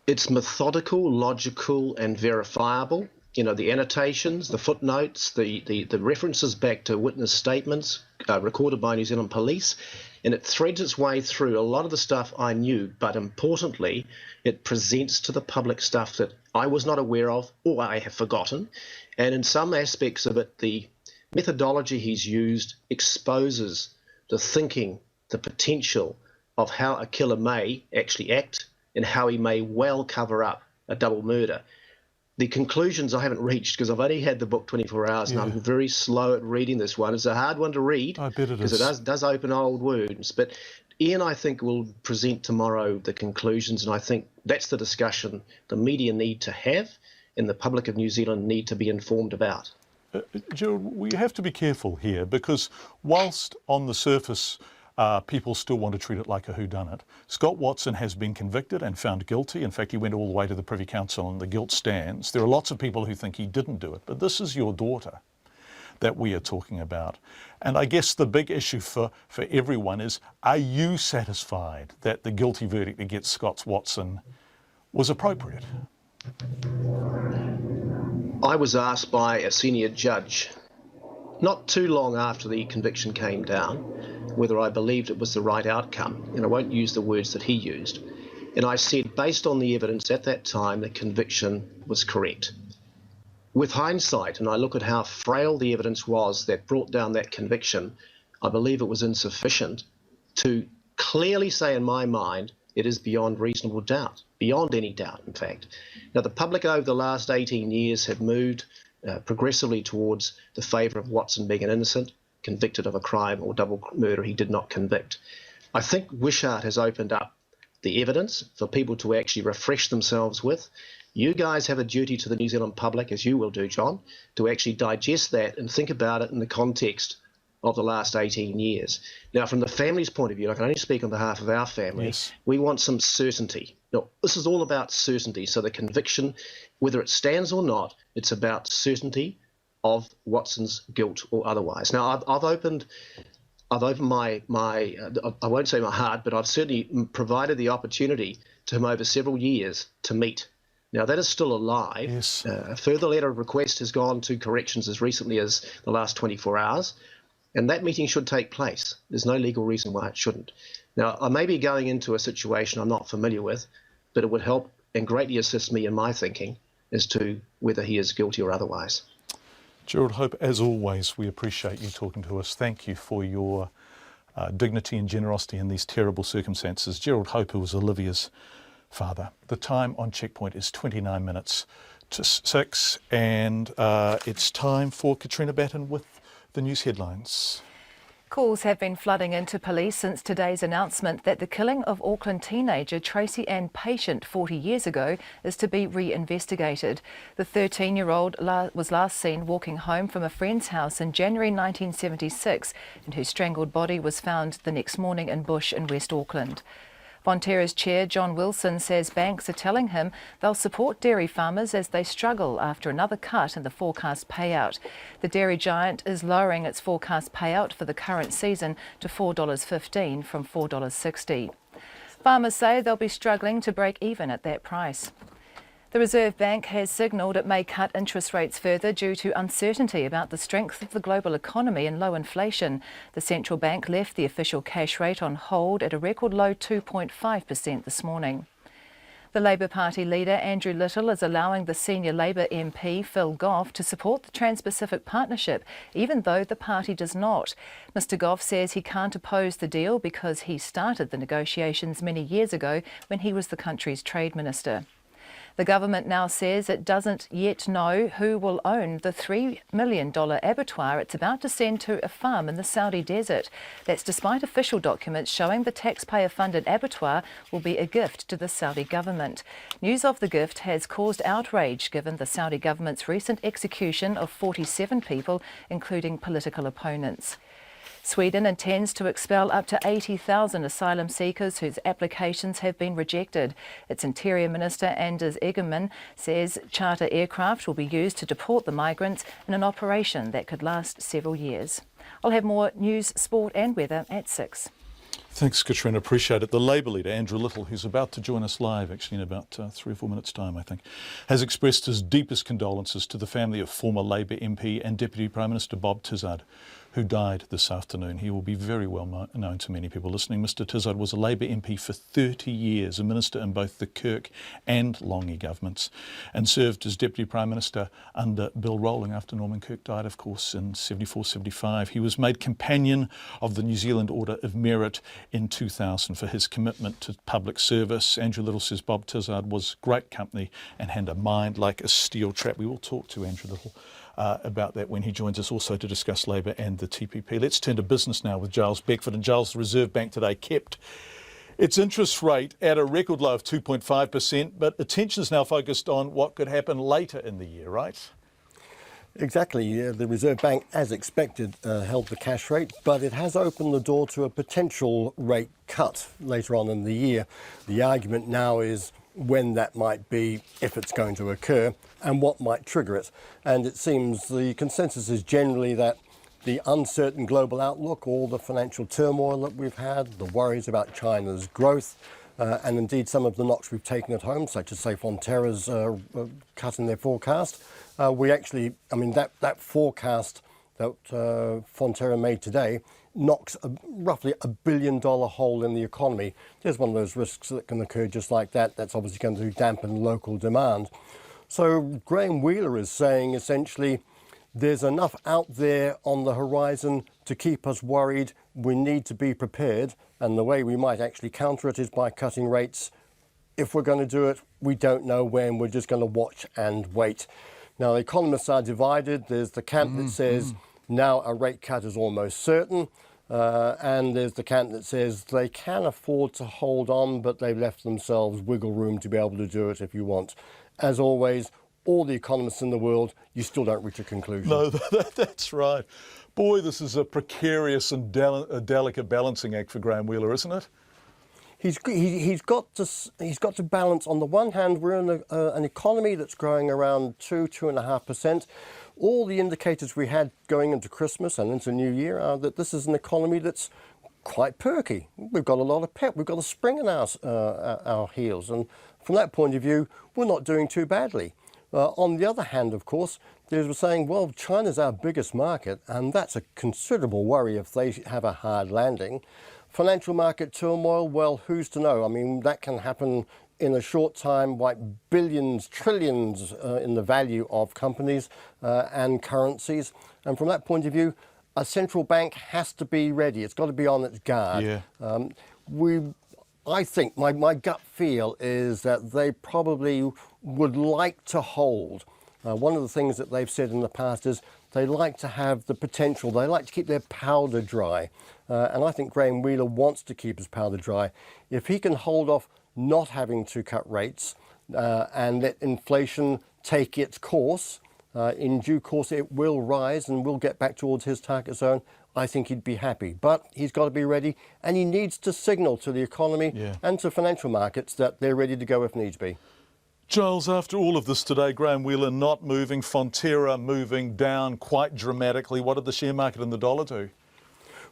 It's methodical, logical and verifiable. The annotations, the footnotes, the references back to witness statements recorded by New Zealand Police, and it threads its way through a lot of the stuff I knew, but importantly, it presents to the public stuff that I was not aware of or I have forgotten, and in some aspects of it, the methodology he's used exposes the thinking, the potential of how a killer may actually act and how he may well cover up a double murder. The conclusions I haven't reached because I've only had the book 24 hours and I'm very slow at reading this one. It's a hard one to read because it does open old wounds. But Ian, I think, will present tomorrow the conclusions, and I think that's the discussion the media need to have and the public of New Zealand need to be informed about. Gerald, we have to be careful here because whilst on the surface people still want to treat it like a whodunit, Scott Watson has been convicted and found guilty. In fact, he went all the way to the Privy Council and the guilt stands. There are lots of people who think he didn't do it, but this is your daughter that we are talking about. And I guess the big issue for everyone is, are you satisfied that the guilty verdict against Scott Watson was appropriate? I was asked by a senior judge not too long after the conviction came down whether I believed it was the right outcome, and I won't use the words that he used. And I said, based on the evidence at that time, the conviction was correct. With hindsight, and I look at how frail the evidence was that brought down that conviction, I believe it was insufficient to clearly say in my mind it is beyond reasonable doubt, beyond any doubt, in fact. Now, the public over the last 18 years have moved progressively towards the favour of Watson being an innocent, convicted of a crime or double murder he did not convict. I think Wishart has opened up the evidence for people to actually refresh themselves with. You guys have a duty to the New Zealand public, as you will do, John, to actually digest that and think about it in the context of the last 18 years. Now, from the family's point of view, I can only speak on behalf of our family, we want some certainty. Now, this is all about certainty. So the conviction, whether it stands or not, it's about certainty of Watson's guilt or otherwise. Now, I've opened my I won't say my heart, but I've certainly provided the opportunity to him over several years to meet. Now, that is still alive. Yes. A further letter of request has gone to corrections as recently as the last 24 hours, and that meeting should take place. There's no legal reason why it shouldn't. Now, I may be going into a situation I'm not familiar with, but it would help and greatly assist me in my thinking as to whether he is guilty or otherwise. Gerald Hope, as always, we appreciate you talking to us. Thank you for your dignity and generosity in these terrible circumstances. Gerald Hope, who was Olivia's father. The time on Checkpoint is 29 minutes to 6, and it's time for Katrina Batten with the news headlines. Calls have been flooding into police since today's announcement that the killing of Auckland teenager Tracy Ann Patient 40 years ago is to be reinvestigated. The 13-year-old was last seen walking home from a friend's house in January 1976, and her strangled body was found the next morning in bush in West Auckland. Fonterra's chair, John Wilson, says banks are telling him they'll support dairy farmers as they struggle after another cut in the forecast payout. The dairy giant is lowering its forecast payout for the current season to $4.15 from $4.60. Farmers say they'll be struggling to break even at that price. The Reserve Bank has signalled it may cut interest rates further due to uncertainty about the strength of the global economy and low inflation. The central bank left the official cash rate on hold at a record low 2.5% this morning. The Labour Party leader Andrew Little is allowing the senior Labour MP Phil Goff to support the Trans-Pacific Partnership, even though the party does not. Mr Goff says he can't oppose the deal because he started the negotiations many years ago when he was the country's trade minister. The government now says it doesn't yet know who will own the $3 million abattoir it's about to send to a farm in the Saudi desert. That's despite official documents showing the taxpayer-funded abattoir will be a gift to the Saudi government. News of the gift has caused outrage given the Saudi government's recent execution of 47 people, including political opponents. Sweden intends to expel up to 80,000 asylum seekers whose applications have been rejected. Its Interior Minister Anders Ygeman says charter aircraft will be used to deport the migrants in an operation that could last several years. I'll have more news, sport and weather at 6. Thanks, Katrina. Appreciate it. The Labour leader, Andrew Little, who's about to join us live, actually in about 3 or 4 minutes' time, I think, has expressed his deepest condolences to the family of former Labour MP and Deputy Prime Minister Bob Tizard, who died this afternoon. He will be very well known to many people listening. Mr Tizard was a Labour MP for 30 years, a minister in both the Kirk and Longy governments, and served as Deputy Prime Minister under Bill Rowling after Norman Kirk died, of course, in 74-75. He was made Companion of the New Zealand Order of Merit in 2000 for his commitment to public service. Andrew Little says Bob Tizard was great company and had a mind like a steel trap. We will talk to Andrew Little about that when he joins us, also to discuss Labour and the TPP. Let's turn to business now with Giles Beckford. And Giles, the Reserve Bank today kept its interest rate at a record low of 2.5%, but attention is now focused on what could happen later in the year, right? Exactly. The Reserve Bank, as expected, held the cash rate, but it has opened the door to a potential rate cut later on in the year. The argument now is when that might be, if it's going to occur, and what might trigger it. And it seems the consensus is generally that the uncertain global outlook, all the financial turmoil that we've had, the worries about China's growth, and indeed some of the knocks we've taken at home, such as, say, Fonterra's cut in their forecast. That forecast that Fonterra made today knocks roughly $1 billion hole in the economy. There's one of those risks that can occur just like that. That's obviously going to dampen local demand. So Graham Wheeler is saying essentially there's enough out there on the horizon to keep us worried. We need to be prepared, and the way we might actually counter it is by cutting rates. If we're going to do it, we don't know when. We're just going to watch and wait. Now, the economists are divided. There's the camp that says now a rate cut is almost certain, and there's the camp that says they can afford to hold on, but they've left themselves wiggle room to be able to do it if you want. As always, all the economists in the world, you still don't reach a conclusion. No, that's right. Boy, this is a precarious and delicate balancing act for Graham Wheeler, isn't it? He's got to balance. On the one hand, we're in an economy that's growing around 2.5%. All the indicators we had going into Christmas and into New Year are that this is an economy that's quite perky. We've got a lot of pep. We've got a spring in our heels, and from that point of view, we're not doing too badly. On the other hand, of course, we're saying, well, China's our biggest market, and that's a considerable worry if they have a hard landing. Financial market turmoil, well, who's to know? I mean, that can happen in a short time, like billions, trillions in the value of companies and currencies. And from that point of view, a central bank has to be ready. It's got to be on its guard. Yeah. I think my gut feel is that they probably would like to hold. One of the things that they've said in the past is they like to have the potential. They like to keep their powder dry. And I think Graham Wheeler wants to keep his powder dry. If he can hold off not having to cut rates and let inflation take its course, in due course it will rise and will get back towards his target zone, I think he'd be happy. But he's got to be ready, and he needs to signal to the economy and to financial markets that they're ready to go if needs be. Giles, after all of this today, Graham Wheeler not moving, Fonterra moving down quite dramatically. What did the share market and the dollar do?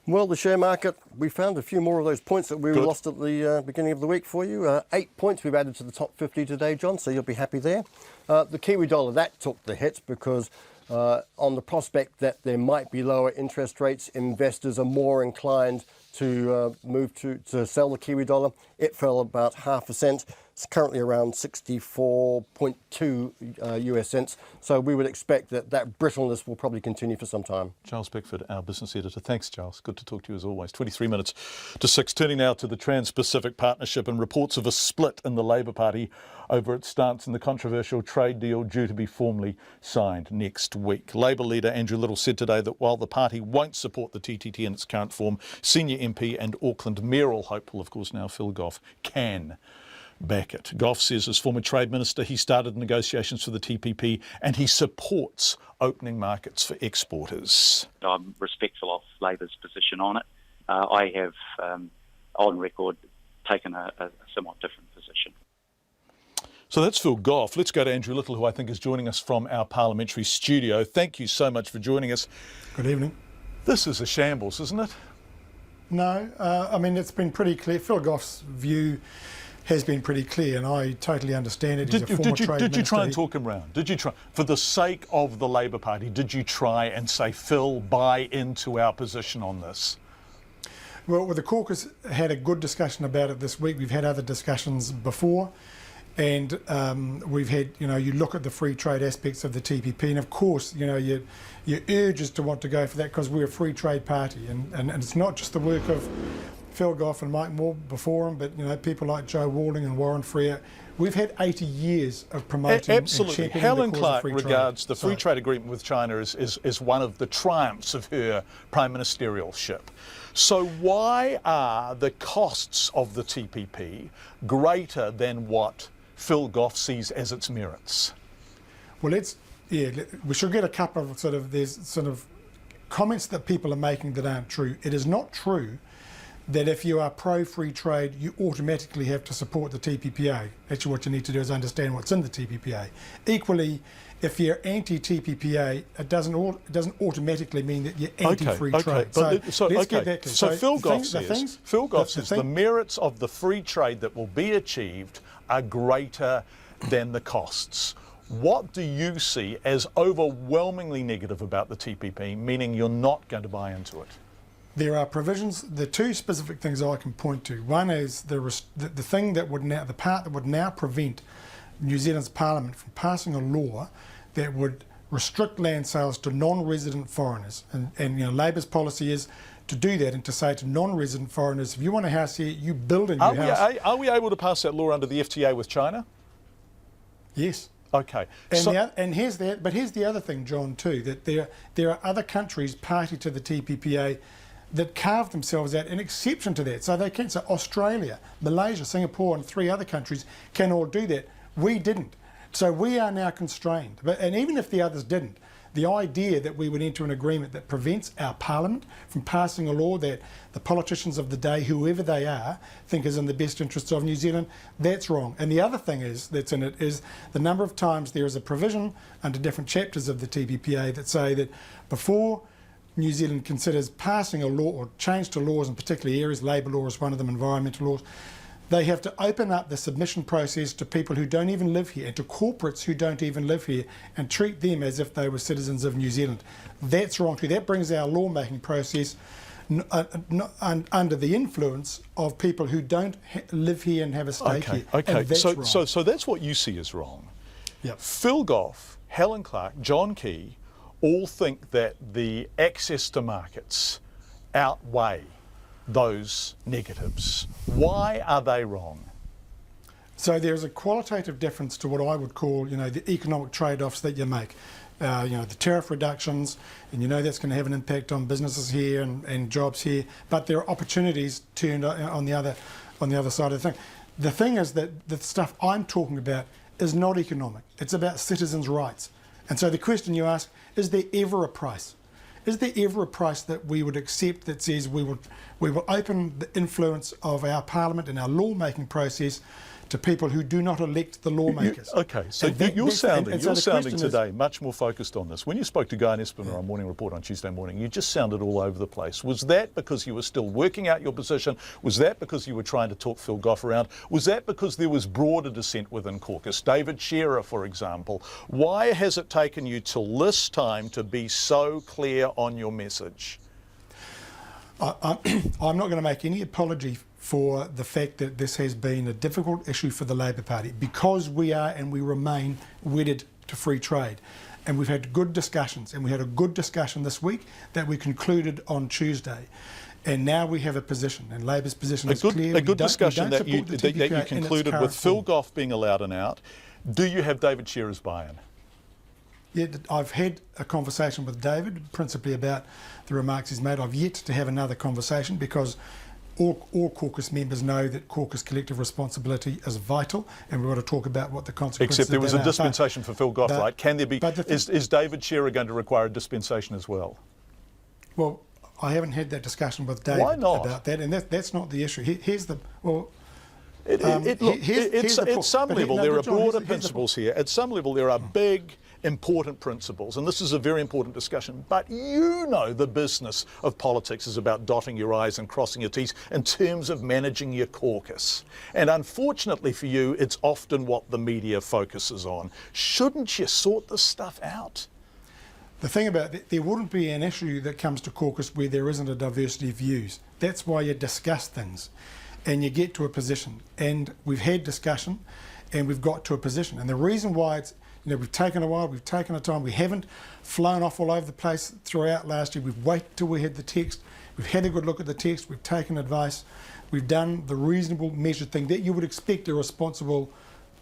Well, the share market, we found a few more of those points that we lost at the beginning of the week for you. 8 points we've added to the top 50 today, John, so you'll be happy there. The Kiwi dollar, that took the hits because on the prospect that there might be lower interest rates, investors are more inclined to move to sell the Kiwi dollar. It fell about 0.5 cent. It's currently around 64.2 US cents. So we would expect that brittleness will probably continue for some time. Giles Beckford, our business editor. Thanks, Giles. Good to talk to you as always. 23 minutes to 6. Turning now to the Trans-Pacific Partnership and reports of a split in the Labour Party over its stance in the controversial trade deal due to be formally signed next week. Labour leader Andrew Little said today that while the party won't support the TTT in its current form, senior MP and Auckland mayoral hopeful, of course now Phil Goff, can back it. Goff says as former Trade Minister he started negotiations for the TPP and he supports opening markets for exporters. I'm respectful of Labor's position on it. I have, on record, taken a somewhat different position. So that's Phil Goff. Let's go to Andrew Little, who I think is joining us from our parliamentary studio. Thank you so much for joining us. Good evening. This is a shambles, isn't it? No, I mean, it's been pretty clear. Phil Goff's view has been pretty clear, and I totally understand it. He's a former Trade Minister. Did you try and talk him round? Did you try, for the sake of the Labour Party, did you try and say, Phil, buy into our position on this? Well, the caucus had a good discussion about it this week. We've had other discussions before, and we've had, you look at the free trade aspects of the TPP, and of course, your urge is to want to go for that because we're a free trade party, and it's not just the work of Phil Goff and Mike Moore before him, but people like Joe Walding and Warren Freer. We've had 80 years of promoting absolutely. And championing Helen the cause Clark of free regards trade. the free trade agreement with China as one of the triumphs of her prime ministerialship. So why are the costs of the TPP greater than what Phil Goff sees as its merits? Well, we should get a couple of there's comments that people are making that aren't true. It is not true that if you are pro-free trade, you automatically have to support the TPPA. Actually, what you need to do is understand what's in the TPPA. Equally, if you're anti-TPPA, it doesn't automatically mean that you're anti-free trade. So Phil Goff says the merits of the free trade that will be achieved are greater than the costs. What do you see as overwhelmingly negative about the TPP, meaning you're not going to buy into it? There are provisions. The two specific things I can point to. One is the thing that would now, the part that would now prevent New Zealand's Parliament from passing a law that would restrict land sales to non-resident foreigners. And Labour's policy is to do that and to say to non-resident foreigners, if you want a house here, you build a new house. Are we able to pass that law under the FTA with China? Yes. Okay. Here's the other thing, John, too, that there are other countries party to the TPPA that carve themselves out an exception to that. So they can. So Australia, Malaysia, Singapore and 3 other countries can all do that. We didn't. So we are now constrained. And even if the others didn't, the idea that we would enter an agreement that prevents our Parliament from passing a law that the politicians of the day, whoever they are, think is in the best interests of New Zealand, that's wrong. And the other thing that's in it is the number of times there is a provision under different chapters of the TPPA that say that before New Zealand considers passing a law or change to laws in particular areas, labour law is one of them, environmental laws, they have to open up the submission process to people who don't even live here and to corporates who don't even live here and treat them as if they were citizens of New Zealand. That's wrong too. That brings our lawmaking process under the influence of people who don't live here and have a stake here. Okay, and that's wrong. So that's what you see as wrong. Yep. Phil Goff, Helen Clark, John Key all think that the access to markets outweigh those negatives. Why are they wrong? So there's a qualitative difference to what I would call, the economic trade-offs that you make. The tariff reductions, and that's going to have an impact on businesses here and jobs here. But there are opportunities turned on the other side of the thing. The thing is that the stuff I'm talking about is not economic. It's about citizens' rights. And so the question you ask, is there ever a price? Is there ever a price that we would accept that says we will open the influence of our parliament and our lawmaking process to people who do not elect the lawmakers? Okay, so you're sounding today much more focused on this. When you spoke to Guy Espiner on Morning Report on Tuesday morning, you just sounded all over the place. Was that because you were still working out your position? Was that because you were trying to talk Phil Goff around? Was that because there was broader dissent within caucus? David Shearer, for example. Why has it taken you till this time to be so clear on your message? I'm not going to make any apology for the fact that this has been a difficult issue for the Labour Party, because we are and we remain wedded to free trade. And we've had good discussions, and we had a good discussion this week that we concluded on Tuesday. And now we have a position, and Labour's position is clear. A good discussion that you concluded with Phil Goff being allowed and out. Do you have David Shearer's buy-in? Yeah, I've had a conversation with David, principally about the remarks he's made. I've yet to have another conversation because all caucus members know that caucus collective responsibility is vital, and we've got to talk about what the consequences Except there was of a that are. dispensation for Phil Goff, right? Can there be? Is David Shearer going to require a dispensation as well? Well, I haven't had that discussion with David about that, and that's not the issue. Here's the at some level there are broader principles here. At some level there are big, important principles, and this is a very important discussion. But the business of politics is about dotting your I's and crossing your T's in terms of managing your caucus. And unfortunately for you, it's often what the media focuses on. Shouldn't you sort this stuff out? The thing about it, there wouldn't be an issue that comes to caucus where there isn't a diversity of views. That's why you discuss things and you get to a position. And we've had discussion and we've got to a position. And the reason why it's, we've taken a while, we've taken a time, we haven't flown off all over the place throughout last year. We've waited till we had the text, we've had a good look at the text, we've taken advice, we've done the reasonable measured thing that you would expect a responsible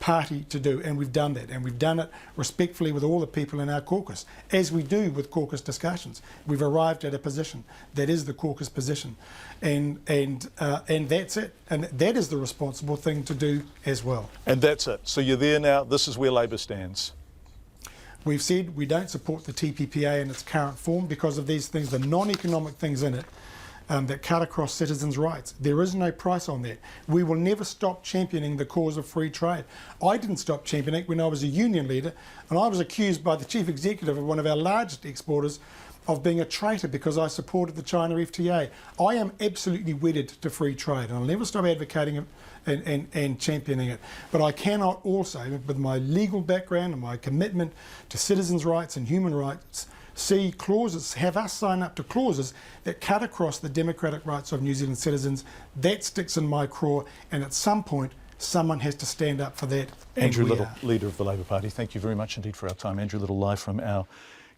party to do, and we've done that, and we've done it respectfully with all the people in our caucus, as we do with caucus discussions. We've arrived at a position that is the caucus position, and that's it, and that is the responsible thing to do as well. And that's it. So you're there now. This is where Labour stands. We've said we don't support the TPPA in its current form because of these things, the non-economic things in it, that cut across citizens' rights. There is no price on that. We will never stop championing the cause of free trade. I didn't stop championing it when I was a union leader, and I was accused by the chief executive of one of our largest exporters of being a traitor because I supported the China FTA. I am absolutely wedded to free trade, and I'll never stop advocating it and championing it. But I cannot also, with my legal background and my commitment to citizens' rights and human rights, see clauses, have us sign up to clauses that cut across the democratic rights of New Zealand citizens. That sticks in my craw, and at some point someone has to stand up for that. Andrew Little, leader of the Labour Party, thank you very much indeed for our time. Andrew Little, live from our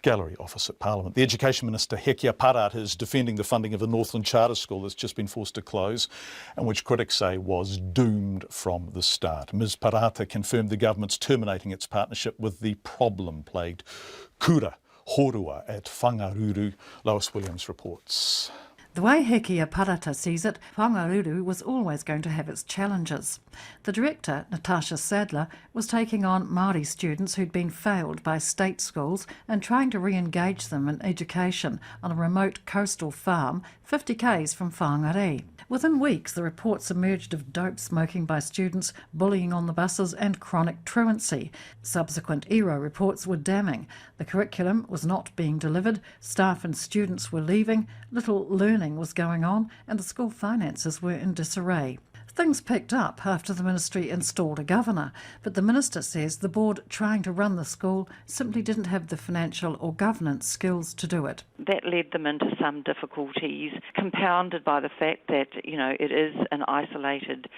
gallery office at Parliament. The Education Minister, Hekia Parata, is defending the funding of a Northland charter school that's just been forced to close, and which critics say was doomed from the start. Ms Parata confirmed the government's terminating its partnership with the problem-plagued Kura Horua at Whangaruru. Lois Williams reports. The way Hekia Parata sees it, Whangaruru was always going to have its challenges. The director, Natasha Sadler, was taking on Māori students who'd been failed by state schools and trying to re-engage them in education on a remote coastal farm 50 k's from Whangarei. Within weeks, the reports emerged of dope smoking by students, bullying on the buses and chronic truancy. Subsequent ERO reports were damning. The curriculum was not being delivered, staff and students were leaving, little learning was going on, and the school finances were in disarray. Things picked up after the ministry installed a governor, but the minister says the board trying to run the school simply didn't have the financial or governance skills to do it. That led them into some difficulties, compounded by the fact that, it is an isolated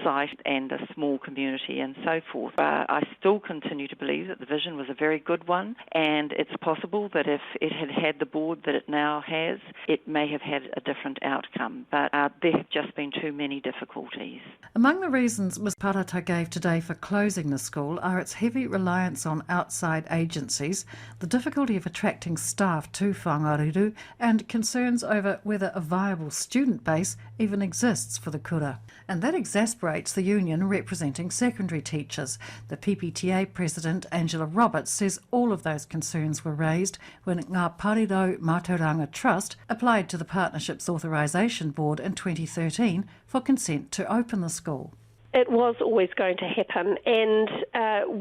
site and a small community and so forth. I still continue to believe that the vision was a very good one, and it's possible that if it had had the board that it now has, it may have had a different outcome. But there have just been too many difficulties. Among the reasons Ms Parata gave today for closing the school are its heavy reliance on outside agencies, the difficulty of attracting staff to Whangaruru, and concerns over whether a viable student base even exists for the kura. And that exasperates the union representing secondary teachers. The PPTA president, Angela Roberts, says all of those concerns were raised when Ngā Parirau Mātauranga Trust applied to the Partnerships Authorisation Board in 2013 for consent to open the school. It was always going to happen, and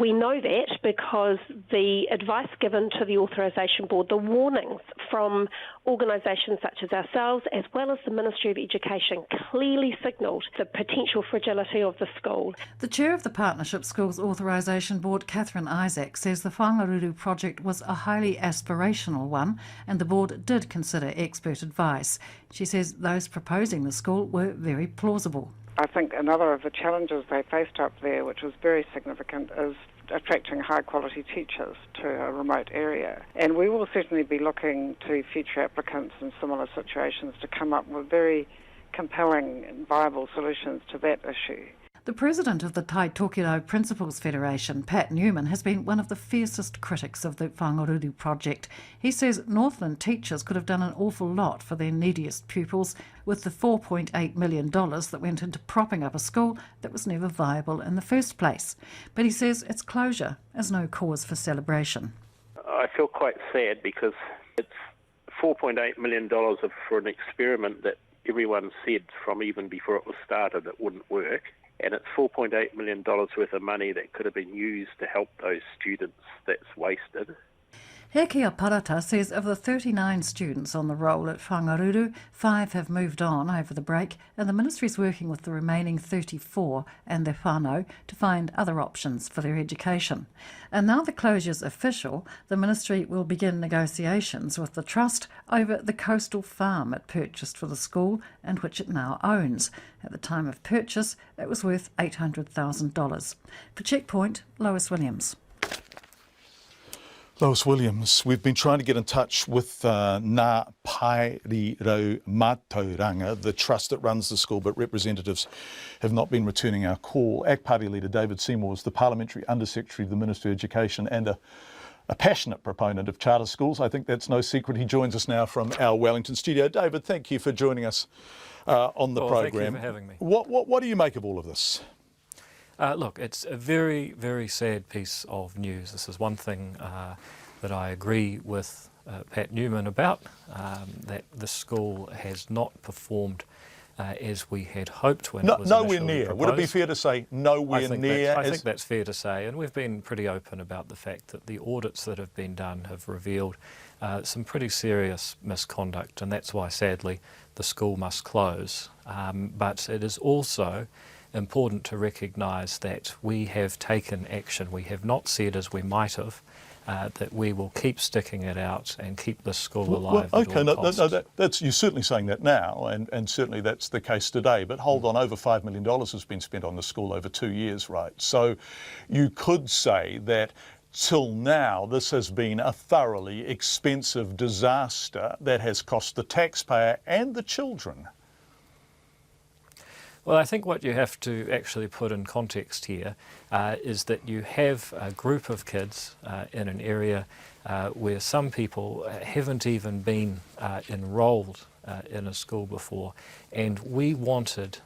we know that because the advice given to the Authorisation Board, the warnings from organisations such as ourselves, as well as the Ministry of Education, clearly signalled the potential fragility of the school. The chair of the Partnership Schools Authorisation Board, Catherine Isaac, says the Whangaruru project was a highly aspirational one, and the board did consider expert advice. She says those proposing the school were very plausible. I think another of the challenges they faced up there, which was very significant, is attracting high-quality teachers to a remote area. And we will certainly be looking to future applicants in similar situations to come up with very compelling and viable solutions to that issue. The president of the Tai Tokiro Principals Federation, Pat Newman, has been one of the fiercest critics of the Whangaruru project. He says Northland teachers could have done an awful lot for their neediest pupils with the $4.8 million that went into propping up a school that was never viable in the first place. But he says its closure is no cause for celebration. I feel quite sad because it's $4.8 million for an experiment that everyone said from even before it was started it wouldn't work. And it's $4.8 million worth of money that could have been used to help those students that's wasted. Hekia Parata says of the 39 students on the roll at Whangaruru, 5 have moved on over the break, and the ministry is working with the remaining 34 and their whānau to find other options for their education. And now the closure's official, the ministry will begin negotiations with the trust over the coastal farm it purchased for the school and which it now owns. At the time of purchase, it was worth $800,000. For Checkpoint, Lois Williams. Lois Williams, we've been trying to get in touch with Ngā Parirau Mātauranga, the trust that runs the school, but representatives have not been returning our call. ACT Party leader David Seymour is the Parliamentary Undersecretary of the Ministry of Education and a passionate proponent of charter schools. I think that's no secret. He joins us now from our Wellington studio. David, thank you for joining us on the programme. Thank you for having me. What do you make of all of this? Look, it's a very, very sad piece of news. This is one thing that I agree with Pat Newman about, that the school has not performed as we had hoped when it was nowhere initially near. proposed. Would it be fair to say nowhere near? I think that's fair to say, and we've been pretty open about the fact that the audits that have been done have revealed some pretty serious misconduct, and that's why, sadly, the school must close. But it is also important to recognise that we have taken action. We have not said, as we might have, that we will keep sticking it out and keep the school alive at all costs. That's, you're certainly saying that now, and certainly that's the case today, but hold on, over $5 million has been spent on the school over 2 years, right? So you could say that till now this has been a thoroughly expensive disaster that has cost the taxpayer and the children. Well, I think what you have to actually put in context here is that you have a group of kids in an area where some people haven't even been enrolled in a school before, and we wanted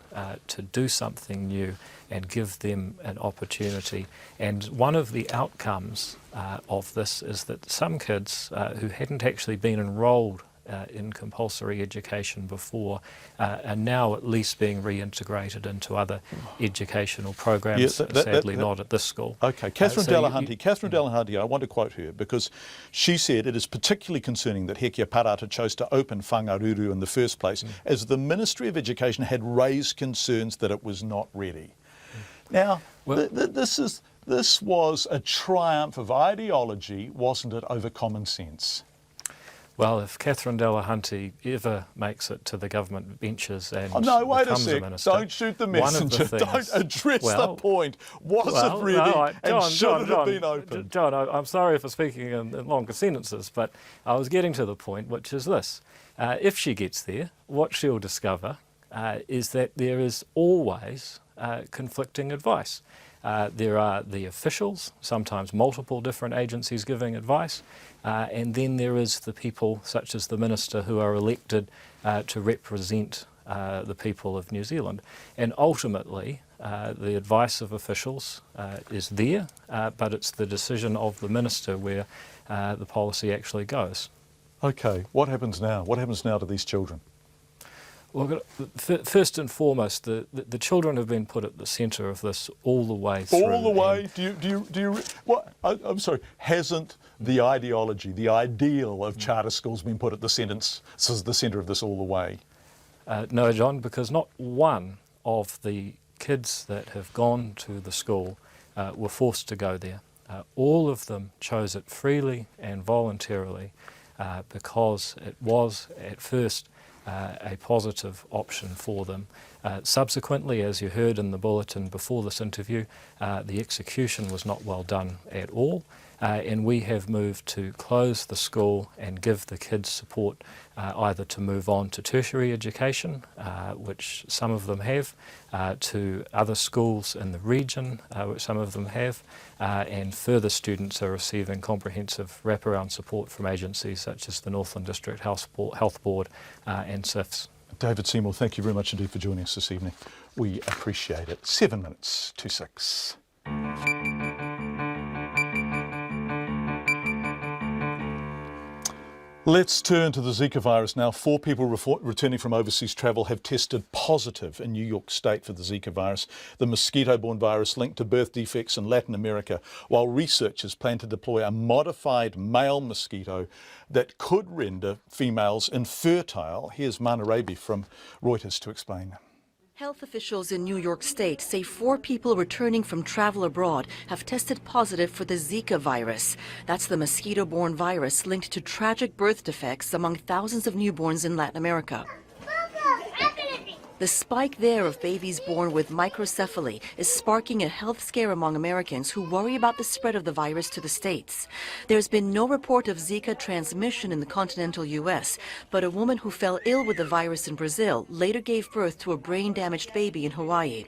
to do something new and give them an opportunity. And one of the outcomes of this is that some kids who hadn't actually been enrolled in compulsory education before are now at least being reintegrated into other educational programs, sadly not at this school. Okay, Catherine Delahunty, I want to quote her because she said it is particularly concerning that Hekia Parata chose to open Whangaruru in the first place as the Ministry of Education had raised concerns that it was not ready. Now, this was a triumph of ideology, wasn't it, over common sense? Well, if Catherine Delahunty ever makes it to the government benches and becomes a minister... Don't shoot the messenger. Don't address the point. Was it ready and should it have been open? John, I'm sorry for speaking in longer sentences, but I was getting to the point, which is this. If she gets there, what she'll discover is that there is always conflicting advice. There are the officials, sometimes multiple different agencies giving advice, and then there is the people, such as the minister, who are elected to represent the people of New Zealand. And ultimately, the advice of officials is there, but it's the decision of the minister where the policy actually goes. Okay, what happens now? What happens now to these children? Well, first and foremost, the children have been put at the centre of this all the way through. All the way? Do you what? I'm sorry, hasn't the ideology, the ideal of charter schools been put at the centre of this all the way? No, John, because not one of the kids that have gone to the school were forced to go there. All of them chose it freely and voluntarily because it was, at first, a positive option for them. Subsequently, as you heard in the bulletin before this interview, the execution was not well done at all, and we have moved to close the school and give the kids support either to move on to tertiary education, which some of them have, to other schools in the region, which some of them have, and further students are receiving comprehensive wraparound support from agencies such as the Northland District Health Board and SIFs. David Seymour, thank you very much indeed for joining us this evening. We appreciate it. 7 minutes to 6. Let's turn to the Zika virus now. 4 people returning from overseas travel have tested positive in New York State for the Zika virus, the mosquito-borne virus linked to birth defects in Latin America, while researchers plan to deploy a modified male mosquito that could render females infertile. Here's Mana Raby from Reuters to explain. Health officials in New York State say 4 people returning from travel abroad have tested positive for the Zika virus. That's the mosquito-borne virus linked to tragic birth defects among thousands of newborns in Latin America. The spike there of babies born with microcephaly is sparking a health scare among Americans who worry about the spread of the virus to the States. There's been no report of Zika transmission in the continental U.S., but a woman who fell ill with the virus in Brazil later gave birth to a brain-damaged baby in Hawaii.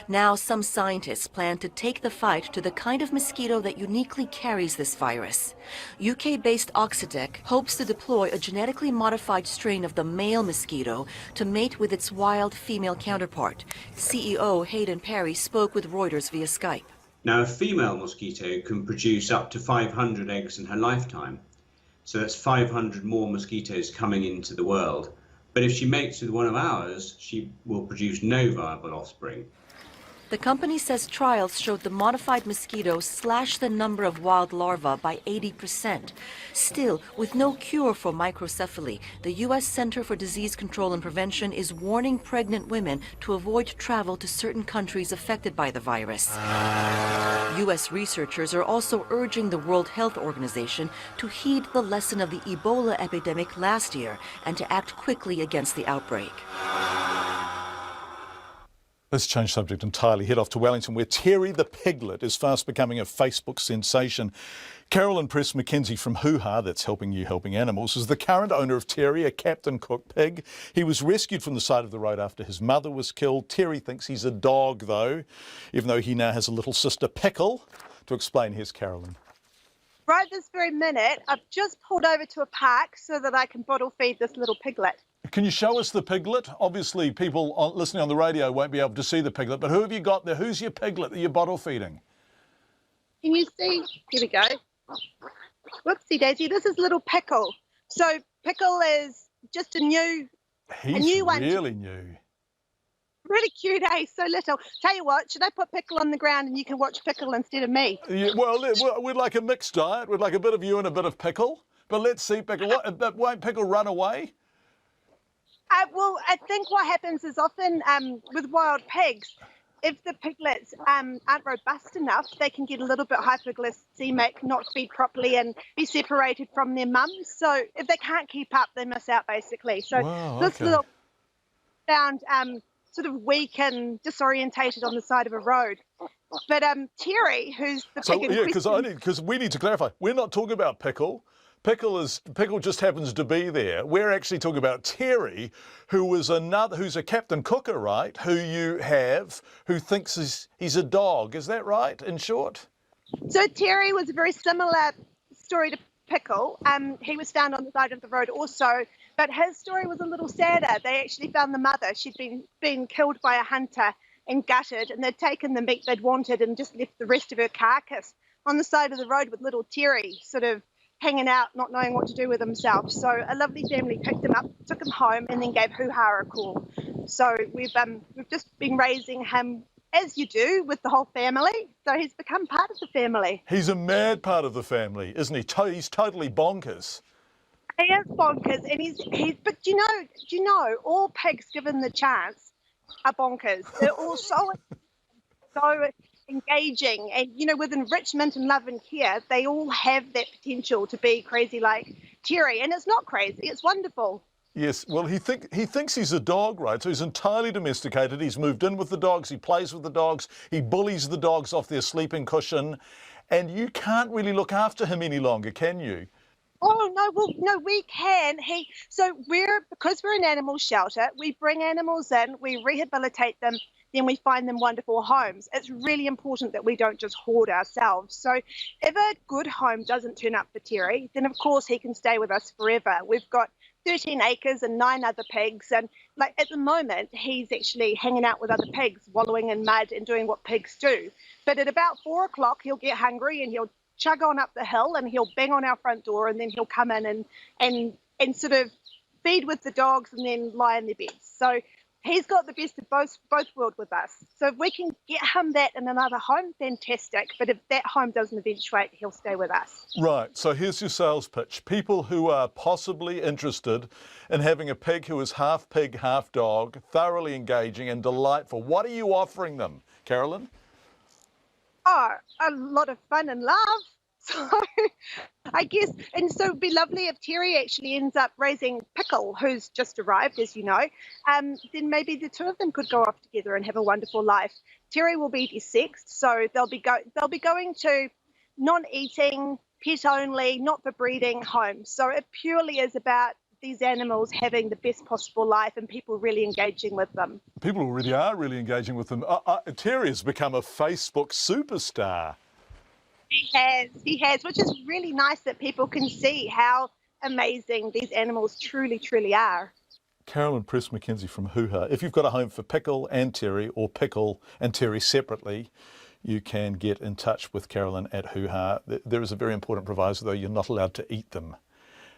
Now some scientists plan to take the fight to the kind of mosquito that uniquely carries this virus. UK-based Oxitec hopes to deploy a genetically modified strain of the male mosquito to mate with its wild female counterpart. CEO Hayden Perry spoke with Reuters via Skype. Now, a female mosquito can produce up to 500 eggs in her lifetime, so that's 500 more mosquitoes coming into the world. But if she mates with one of ours, she will produce no viable offspring. The company says trials showed the modified mosquito slash the number of wild larvae by 80%. Still, with no cure for microcephaly, the U.S. Center for Disease Control and Prevention is warning pregnant women to avoid travel to certain countries affected by the virus. U.S. researchers are also urging the World Health Organization to heed the lesson of the Ebola epidemic last year and to act quickly against the outbreak. Let's change subject entirely. Head off to Wellington, where Terry the Piglet is fast becoming a Facebook sensation. Carolyn Press McKenzie from Hoo-Ha, that's Helping You Helping Animals, is the current owner of Terry, a Captain Cook pig. He was rescued from the side of the road after his mother was killed. Terry thinks he's a dog, though, even though he now has a little sister, Pickle. To explain, here's Carolyn. Right this very minute, I've just pulled over to a park so that I can bottle feed this little piglet. Can you show us the piglet? Obviously, people listening on the radio won't be able to see the piglet, but who have you got there? Who's your piglet that you're bottle feeding? Can you see? Here we go. Whoopsie daisy, this is little Pickle. So Pickle is just a new He's one. really new. Really cute, eh? So little. Tell you what, should I put Pickle on the ground and you can watch Pickle instead of me? Yeah, well, we'd like a mixed diet. We'd like a bit of you and a bit of Pickle. But let's see, Pickle. But won't Pickle run away? Well, I think what happens is often with wild pigs, if the piglets aren't robust enough, they can get a little bit hypoglycemic, not feed properly, and be separated from their mums. So if they can't keep up, they miss out, basically. So this little found sort of weak and disorientated on the side of a road. But Terry, who's the pig in question... because we need to clarify, we're not talking about Pickle. Pickle just happens to be there. We're actually talking about Terry, who's a Captain Cooker, right? Who thinks he's a dog. Is that right, in short? So Terry was a very similar story to Pickle. He was found on the side of the road also, but his story was a little sadder. They actually found the mother. She'd been killed by a hunter and gutted, and they'd taken the meat they'd wanted and just left the rest of her carcass on the side of the road with little Terry sort of hanging out, not knowing what to do with himself. So a lovely family picked him up, took him home, and then gave Hoo-Ha a call. So we've just been raising him as you do with the whole family. So he's become part of the family. He's a mad part of the family, isn't he? He's totally bonkers. He is bonkers, and he's. But do you know, all pigs given the chance are bonkers. They're all so engaging, and with enrichment and love and care, they all have that potential to be crazy like Terry, and it's not crazy, it's wonderful. Yes, well, he thinks he's a dog, right? So he's entirely domesticated. He's moved in with the dogs, he plays with the dogs, he bullies the dogs off their sleeping cushion, and you can't really look after him any longer, can you? Oh no, we can. Because we're an animal shelter, we bring animals in, we rehabilitate them, then we find them wonderful homes. It's really important that we don't just hoard ourselves. So if a good home doesn't turn up for Terry, then of course he can stay with us forever. We've got 13 acres and 9 other pigs, and at the moment he's actually hanging out with other pigs, wallowing in mud and doing what pigs do. But at about 4 o'clock he'll get hungry and he'll chug on up the hill and he'll bang on our front door, and then he'll come in and sort of feed with the dogs and then lie in their beds. So he's got the best of both worlds with us. So if we can get him that in another home, fantastic. But if that home doesn't eventuate, he'll stay with us. Right, so here's your sales pitch. People who are possibly interested in having a pig who is half pig, half dog, thoroughly engaging and delightful. What are you offering them, Carolyn? Oh, a lot of fun and love. So I guess, and so it'd be lovely if Terry actually ends up raising Pickle, who's just arrived, as you know, then maybe the two of them could go off together and have a wonderful life. Terry will be desexed, so they'll be going to non-eating, pet only, not for breeding homes. So it purely is about these animals having the best possible life and people really engaging with them. People really are really engaging with them. Terry has become a Facebook superstar. He has, which is really nice that people can see how amazing these animals truly, truly are. Carolyn Press-McKenzie from Hoo-Ha. If you've got a home for Pickle and Terry, or Pickle and Terry separately, you can get in touch with Carolyn at Hoo-Ha. There is a very important proviso, though: you're not allowed to eat them.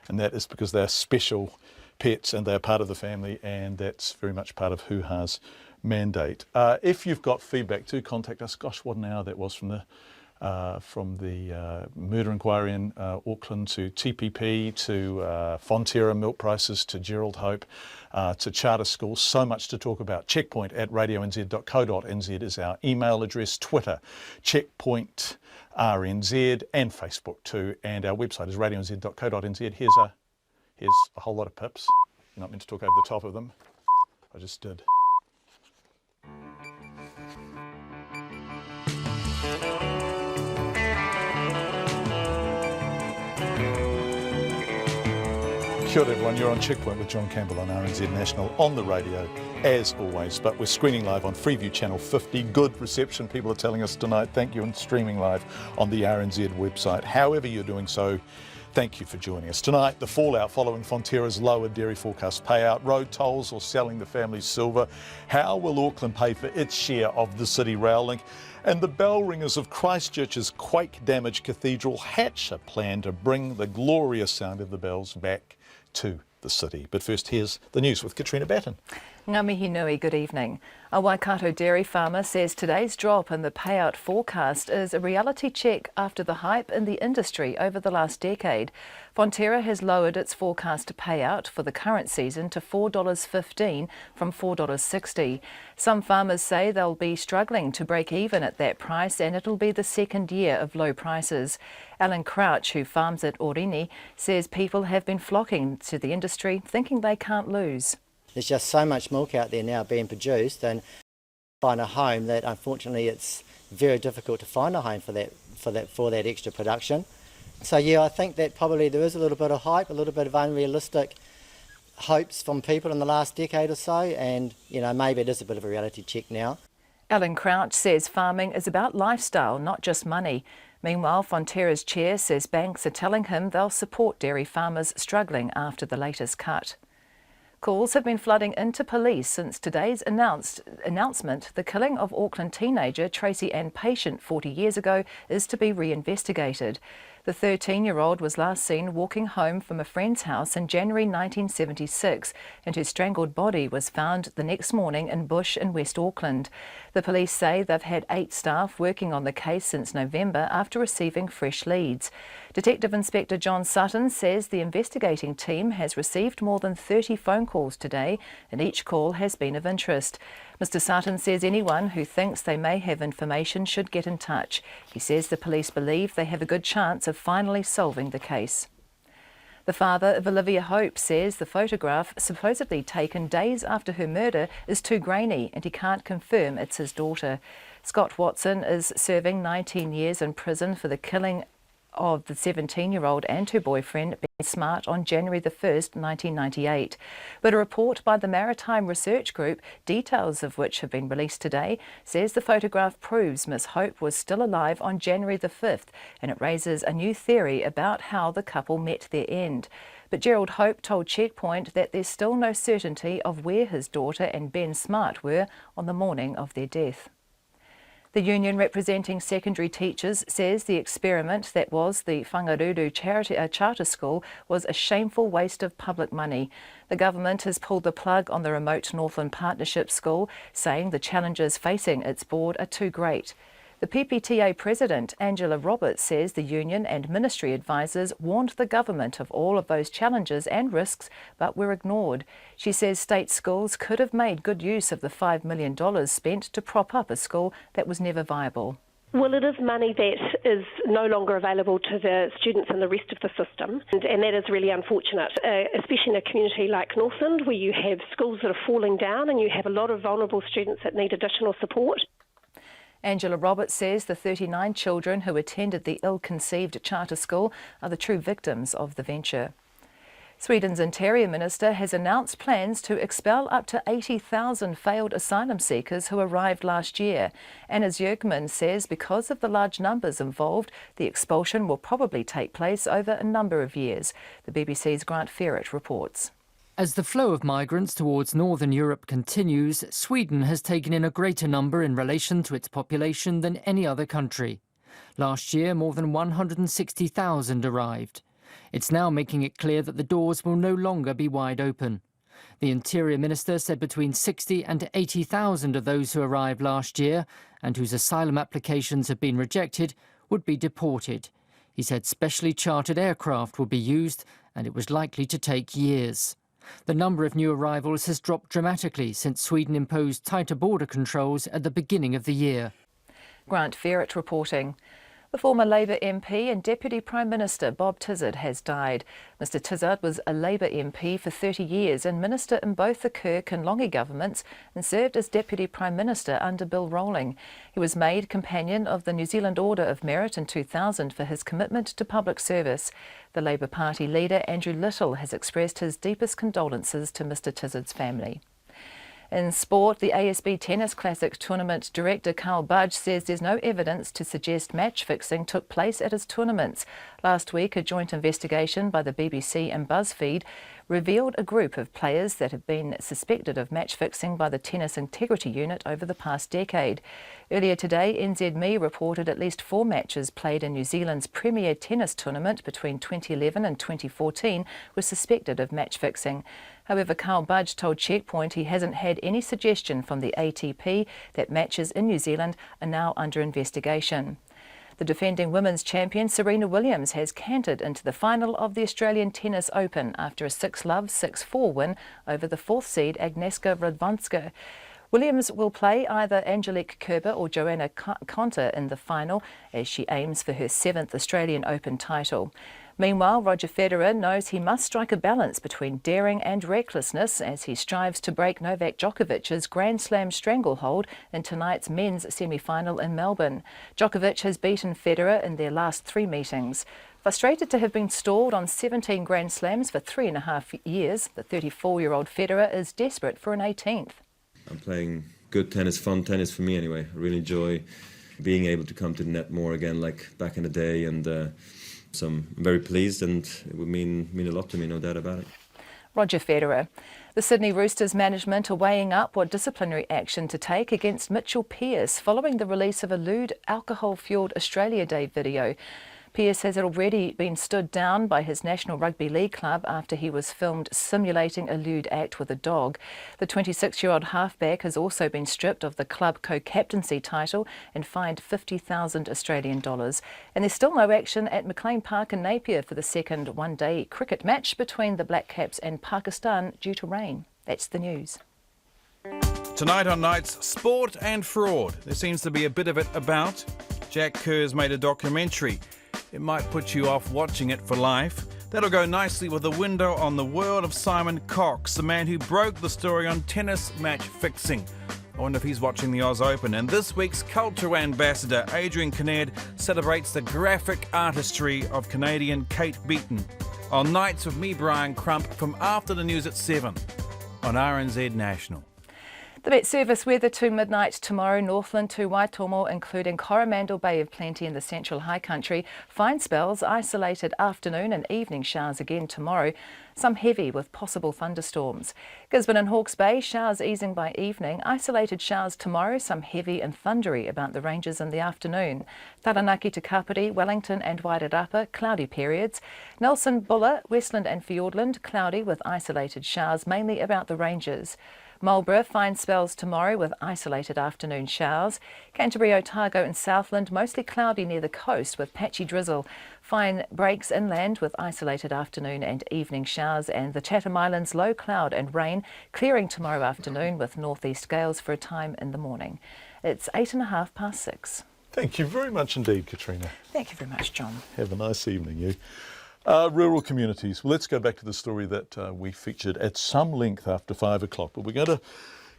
And that is because they're special pets and they're part of the family, and that's very much part of Hoo-Ha's mandate. If you've got feedback, do contact us. Gosh, what an hour that was from the murder inquiry in Auckland to TPP to Fonterra milk prices to Gerald Hope to charter schools. So much to talk about. Checkpoint at radionz.co.nz is our email address. Twitter, Checkpoint RNZ, and Facebook too. And our website is radionz.co.nz. Here's a whole lot of pips. You're not meant to talk over the top of them. I just did. Kia ora everyone, you're on Checkpoint with John Campbell on RNZ National on the radio, as always, but we're screening live on Freeview Channel 50. Good reception, people are telling us tonight. Thank you, and streaming live on the RNZ website. However you're doing so, thank you for joining us. Tonight, the fallout following Fonterra's lowered dairy forecast payout, road tolls or selling the family's silver. How will Auckland pay for its share of the city rail link? And the bell ringers of Christchurch's quake-damaged cathedral hatch a plan to bring the glorious sound of the bells back to the city. But first, here's the news with Katrina Batten. Ngā mihi nui, good evening. A Waikato dairy farmer says today's drop in the payout forecast is a reality check after the hype in the industry over the last decade. Fonterra has lowered its forecast payout for the current season to $4.15 from $4.60. Some farmers say they'll be struggling to break even at that price, and it'll be the second year of low prices. Alan Crouch, who farms at Orini, says people have been flocking to the industry thinking they can't lose. There's just so much milk out there now being produced, and find a home that unfortunately it's very difficult to find a home for that extra production. So yeah, I think that probably there is a little bit of hype, a little bit of unrealistic hopes from people in the last decade or so, and maybe it is a bit of a reality check now. Alan Crouch says farming is about lifestyle, not just money. Meanwhile, Fonterra's chair says banks are telling him they'll support dairy farmers struggling after the latest cut. Calls have been flooding into police since today's announcement the killing of Auckland teenager Tracy Ann Patient 40 years ago is to be reinvestigated. The 13-year-old was last seen walking home from a friend's house in January 1976, and her strangled body was found the next morning in bush in West Auckland. The police say they've had 8 staff working on the case since November after receiving fresh leads. Detective Inspector John Sutton says the investigating team has received more than 30 phone calls today, and each call has been of interest. Mr Sutton says anyone who thinks they may have information should get in touch. He says the police believe they have a good chance of finally solving the case. The father of Olivia Hope says the photograph, supposedly taken days after her murder, is too grainy, and he can't confirm it's his daughter. Scott Watson is serving 19 years in prison for the killing of the 17-year-old and her boyfriend, Ben Smart, on January the 1st, 1998. But a report by the Maritime Research Group, details of which have been released today, says the photograph proves Miss Hope was still alive on January the 5th, and it raises a new theory about how the couple met their end. But Gerald Hope told Checkpoint that there's still no certainty of where his daughter and Ben Smart were on the morning of their death. The union representing secondary teachers says the experiment that was the Whangaruru charter school was a shameful waste of public money. The government has pulled the plug on the remote Northland Partnership School, saying the challenges facing its board are too great. The PPTA president, Angela Roberts, says the union and ministry advisors warned the government of all of those challenges and risks, but were ignored. She says state schools could have made good use of the $5 million spent to prop up a school that was never viable. Well, it is money that is no longer available to the students in the rest of the system, and that is really unfortunate, especially in a community like Northland, where you have schools that are falling down and you have a lot of vulnerable students that need additional support. Angela Roberts says the 39 children who attended the ill-conceived charter school are the true victims of the venture. Sweden's Interior Minister has announced plans to expel up to 80,000 failed asylum seekers who arrived last year. Anna Björkman says because of the large numbers involved, the expulsion will probably take place over a number of years. The BBC's Grant Ferret reports. As the flow of migrants towards northern Europe continues, Sweden has taken in a greater number in relation to its population than any other country. Last year, more than 160,000 arrived. It's now making it clear that the doors will no longer be wide open. The Interior Minister said between 60 and 80,000 of those who arrived last year and whose asylum applications have been rejected would be deported. He said specially chartered aircraft would be used, and it was likely to take years. The number of new arrivals has dropped dramatically since Sweden imposed tighter border controls at the beginning of the year. Grant Ferret reporting. The former Labour MP and Deputy Prime Minister Bob Tizard has died. Mr Tizard was a Labour MP for 30 years and Minister in both the Kirk and Longy governments and served as Deputy Prime Minister under Bill Rowling. He was made Companion of the New Zealand Order of Merit in 2000 for his commitment to public service. The Labour Party leader Andrew Little has expressed his deepest condolences to Mr Tizard's family. In sport, the ASB Tennis Classic tournament director Carl Budge says there's no evidence to suggest match fixing took place at his tournaments. Last week, a joint investigation by the BBC and BuzzFeed revealed a group of players that have been suspected of match fixing by the Tennis Integrity Unit over the past decade. Earlier today, NZME reported at least 4 matches played in New Zealand's premier tennis tournament between 2011 and 2014 were suspected of match fixing. However, Carl Budge told Checkpoint he hasn't had any suggestion from the ATP that matches in New Zealand are now under investigation. The defending women's champion Serena Williams has cantered into the final of the Australian Tennis Open after a 6-love, 6-4 win over the 4th seed Agnieszka Radwanska. Williams will play either Angelique Kerber or Joanna Konta in the final as she aims for her 7th Australian Open title. Meanwhile, Roger Federer knows he must strike a balance between daring and recklessness as he strives to break Novak Djokovic's Grand Slam stranglehold in tonight's men's semi-final in Melbourne. Djokovic has beaten Federer in their last 3 meetings. Frustrated to have been stalled on 17 Grand Slams for 3.5 years, the 34-year-old Federer is desperate for an 18th. I'm playing good tennis, fun tennis for me anyway. I really enjoy being able to come to the net more again like back in the day, and so I'm very pleased, and it would mean a lot to me, no doubt about it. Roger Federer. The Sydney Roosters management are weighing up what disciplinary action to take against Mitchell Pearce following the release of a lewd alcohol-fuelled Australia Day video. Pearce has already been stood down by his National Rugby League club after he was filmed simulating a lewd act with a dog. The 26-year-old halfback has also been stripped of the club co-captaincy title and fined $50,000 Australian dollars. And there's still no action at McLean Park in Napier for the second one-day cricket match between the Black Caps and Pakistan due to rain. That's the news. Tonight on Nights, sport and fraud. There seems to be a bit of it about. Jack Kerr's made a documentary. It might put you off watching it for life. That'll go nicely with a window on the world of Simon Cox, the man who broke the story on tennis match fixing. I wonder if he's watching the Oz Open. And this week's culture ambassador, Adrian Kinnaird, celebrates the graphic artistry of Canadian Kate Beaton. On Nights with me, Brian Crump, from after the news at 7 on RNZ National. The Met Service weather to midnight tomorrow, Northland to Waitomo, including Coromandel Bay of Plenty in the central high country. Fine spells, isolated afternoon and evening showers again tomorrow. Some heavy with possible thunderstorms. Gisborne and Hawke's Bay, showers easing by evening. Isolated showers tomorrow, some heavy and thundery about the ranges in the afternoon. Taranaki to Kapiti, Wellington and Wairarapa, cloudy periods. Nelson, Buller, Westland and Fiordland, cloudy with isolated showers mainly about the ranges. Marlborough, fine spells tomorrow with isolated afternoon showers. Canterbury, Otago and Southland, mostly cloudy near the coast with patchy drizzle. Fine breaks inland with isolated afternoon and evening showers, and the Chatham Islands, low cloud and rain, clearing tomorrow afternoon with northeast gales for a time in the morning. It's 6:08. Thank you very much indeed, Katrina. Thank you very much, John. Have a nice evening, you. Rural communities. Well, let's go back to the story that we featured at some length after 5 o'clock, but we're going to